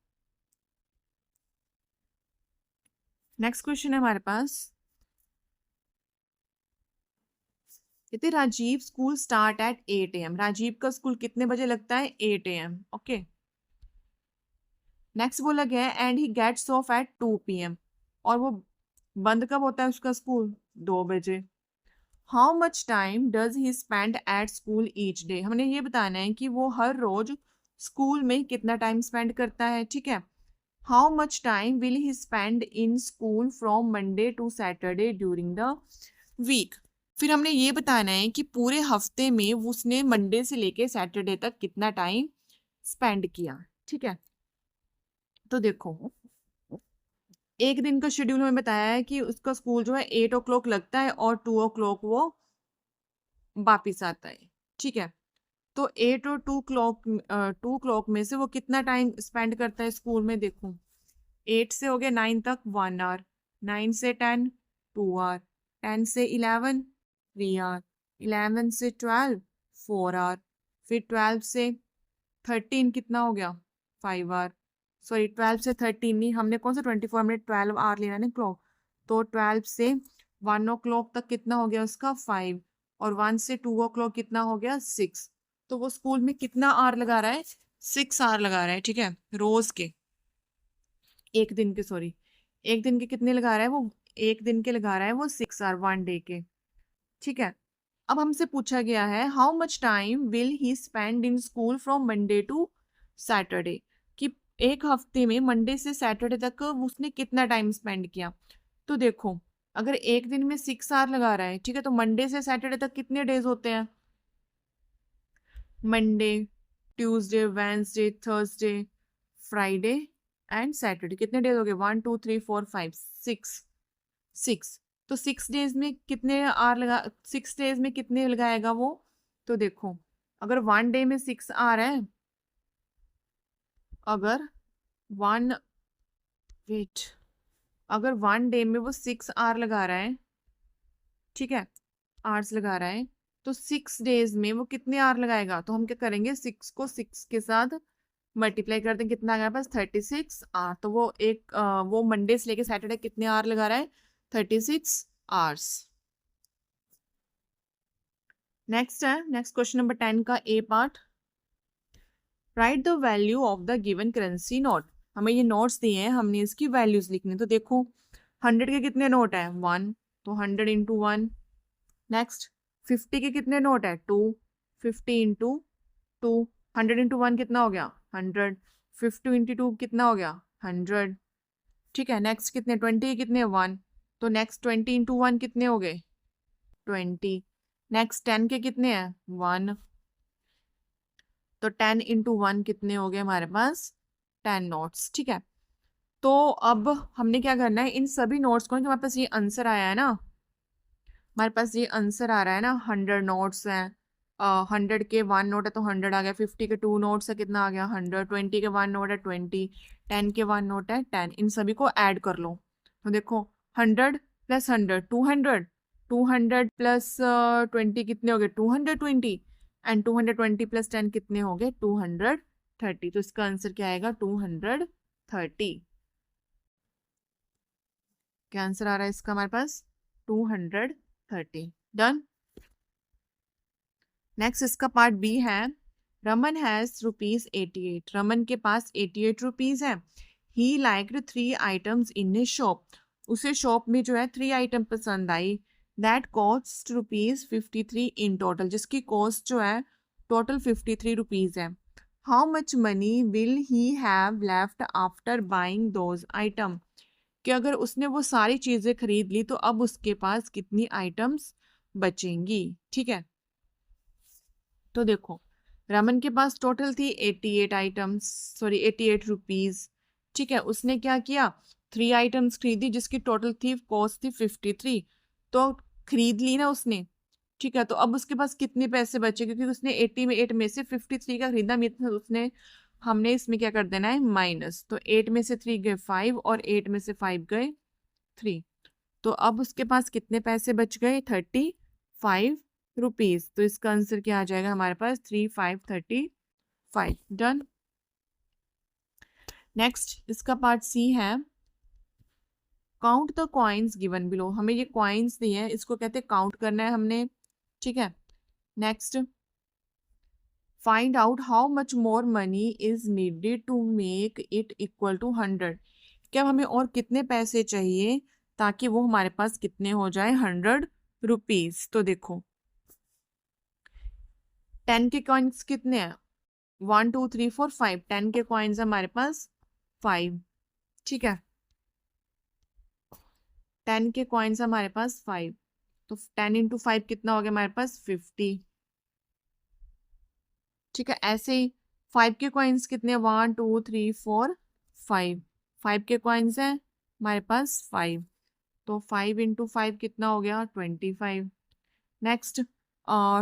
[SPEAKER 1] Next question है हमारे पास, कहते Rajeev school start at 8 AM, Rajeev का स्कूल कितने बजे लगता है 8 AM, ओके। नेक्स्ट बोला गया है and he gets off at 2 PM, और वो बंद कब होता है उसका स्कूल 2 बजे। How much time does he spend at school each day, हमने ये बताना है कि वो हर रोज स्कूल में कितना टाइम स्पेंड करता है, ठीक है। How much time will he spend in school from Monday to Saturday during the week, फिर हमने ये बताना है कि पूरे हफ्ते में उसने मंडे से लेके सैटरडे तक कितना टाइम स्पेंड किया, ठीक है। तो देखो एक दिन का शेड्यूल हमें बताया है कि उसका स्कूल जो है 8 o'clock लगता है और 2 o'clock वो वापिस आता है, ठीक है। तो 8 और 2 o'clock में से वो कितना टाइम स्पेंड करता है स्कूल में, देखो 8 से हो गया 9 तक 1 hour, 9 से 10 2 hour, 10 से 11 3 hour, 11 से 12 4 hour, फिर 12 से 13 कितना हो गया 5 hour, सॉरी 12 से 13 नहीं, हमने कौन सा 24 मिनट 12 आवर लेना है क्लॉक, तो 12 से 1 o'clock तक कितना हो गया उसका 5, और 1 से 2 o'clock कितना हो गया 6। तो वो स्कूल में कितना आर लगा रहा है, 6 आर लगा रहा है, ठीक है, रोज के, एक दिन के, सॉरी, एक दिन के कितने लगा रहा है वो, एक दिन के लगा रहा है वो 6 आर 1 डे के, ठीक है। अब हमसे पूछा गया है how much time will he spend in school from Monday to Saturday, कि एक हफ्ते में मंडे से सैटरडे तक उसने कितना टाइम स्पेंड किया। तो देखो, अगर एक दिन में 6 आर लगा रहा है, ठीक है, तो मंडे से सैटरडे तक कितने डेज होते हैं, Monday, Tuesday, Wednesday, Thursday, Friday and Saturday, कितने डेज हो गए, 1 2 3 4 5 6, 6। तो 6 डेज में कितने आर लगा, 6 डेज में कितने लगाएगा वो। तो देखो, अगर 1 डे में 6 आर है, अगर वन वेट अगर 1 डे में वो 6 आर लगा रहा है, ठीक है, आर्स लगा रहा है, तो 6 डेज में वो कितने आर लगाएगा। तो हम क्या करेंगे, 6 को 6 के साथ मल्टीप्लाई कर दें, कितना आ गया पास 36 आर। तो वो वो मंडे से लेके सैटरडे कितने आर लगा रहा है, 36 आवर्स। नेक्स्ट है, नेक्स्ट क्वेश्चन नंबर 10 का A part, write the value of the given currency note. हमें ये नोट्स दिए हैं, हमने इसकी वैल्यूज लिखनी। तो देखो 100 के कितने नोट है 1, तो 100 इंटू 1। नेक्स्ट 50 के कितने नोट है 2, 50 इंटू 2, 100 इंटू 1 कितना हो गया 100, 50 इंटू 2 कितना हो गया 100, ठीक है। नेक्स्ट कितने 20 के कितने 1, तो नेक्स्ट 20 इंटू 1 कितने हो गए 20। नेक्स्ट 10 के कितने हैं 1, तो 10 इंटू 1 कितने हो गए हमारे पास 10 नोट्स, ठीक है। तो अब हमने क्या करना है, इन सभी नोट्स को, हमारे पास ये आंसर आया है ना, हमारे पास ये आंसर आ रहा है ना, 100 नोट्स हैं, 100 के 1 नोट है तो 100 आ गया, 50 के 2 नोट्स है कितना आ गया 100, 20 के 1 नोट है 20, 10 के 1 नोट है 10। इन सभी को ऐड कर लो, तो देखो 100 प्लस 100 200, 200 प्लस 20 कितने हो गए 220, एंड 220 प्लस 10 कितने हो गए 230। तो इसका आंसर क्या आएगा 230। क्या आंसर आ रहा है इसका हमारे पास 230। डन। नेक्स्ट इसका पार्ट बी है, रमन हैज ₹88, रमन के पास 88 रुपीज है। He liked 3 items in A shop, उसे शॉप में जो है 3 आइटम पसंद आई, दैट कॉस्ट ₹53 इन टोटल, जिसकी कॉस्ट जो है टोटल 53 रुपीज है। How much money will he have left after buying those item, कि अगर उसने वो सारी चीजें खरीद ली तो अब उसके पास कितनी आइटम्स बचेंगी, ठीक है। तो देखो रमन के पास टोटल थी 88 आइटम्स, सॉरी 88 रुपीज, ठीक है। उसने क्या किया 3 आइटम्स खरीदी जिसकी टोटल थी कॉस्ट थी 53, तो खरीद ली ना उसने, ठीक है। तो अब उसके पास कितने पैसे बचे, क्योंकि उसने 80 में 8 में से 53 का खरीदा, उसने, हमने इसमें क्या कर देना है माइनस, तो 8 में से 3 गए 5 और 8 में से 5 गए 3, तो अब उसके पास कितने पैसे बच गए 35 रुपीज। तो इसका आंसर क्या आ जाएगा हमारे पास 3535। डन। नेक्स्ट इसका पार्ट सी है, count the coins given below. हमें ये कॉइन्स दिए हैं, इसको कहते हैं काउंट करना है हमने, ठीक है। Next find out how much more money is needed to make it equal to 100, क्या हमें और कितने पैसे चाहिए ताकि वो हमारे पास कितने हो जाए 100 रुपीज। तो देखो 10 के कॉइन्स कितने हैं 1 2 3 4 5, 10 के कॉइन्स हमारे पास 5, ठीक है, 10 के कॉइन्स हमारे पास 5, तो 10 इंटू 5 कितना हो गया हमारे पास 50, ठीक है। ऐसे ही 5 के कॉइन्स कितने 1 2 3 4 5, 5 के कॉइन्स हैं हमारे पास 5, तो 5 इंटू 5 कितना हो गया 25। नेक्स्ट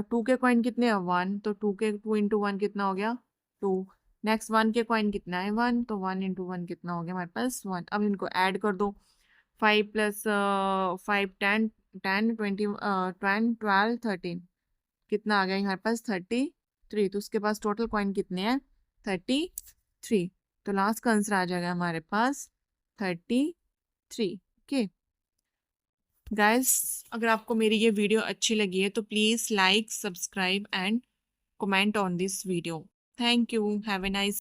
[SPEAKER 1] 2 के कॉइन कितने हैं 1, तो 2 इंटू 1 कितना हो गया 2। नेक्स्ट 1 के कॉइन कितना है 1, तो 1 इंटू 1 कितना हो गया हमारे पास 1। अब इनको ऐड कर दो, 5 प्लस 5 10 10 20 10 12 13, कितना आ गया हमारे पास 33। तो उसके पास टोटल कॉइन कितने हैं 33, तो लास्ट का आंसर आ जाएगा हमारे पास 33। ओके, गाइस, अगर आपको मेरी ये वीडियो अच्छी लगी है तो please like, subscribe and comment on this video. Thank you. Have a nice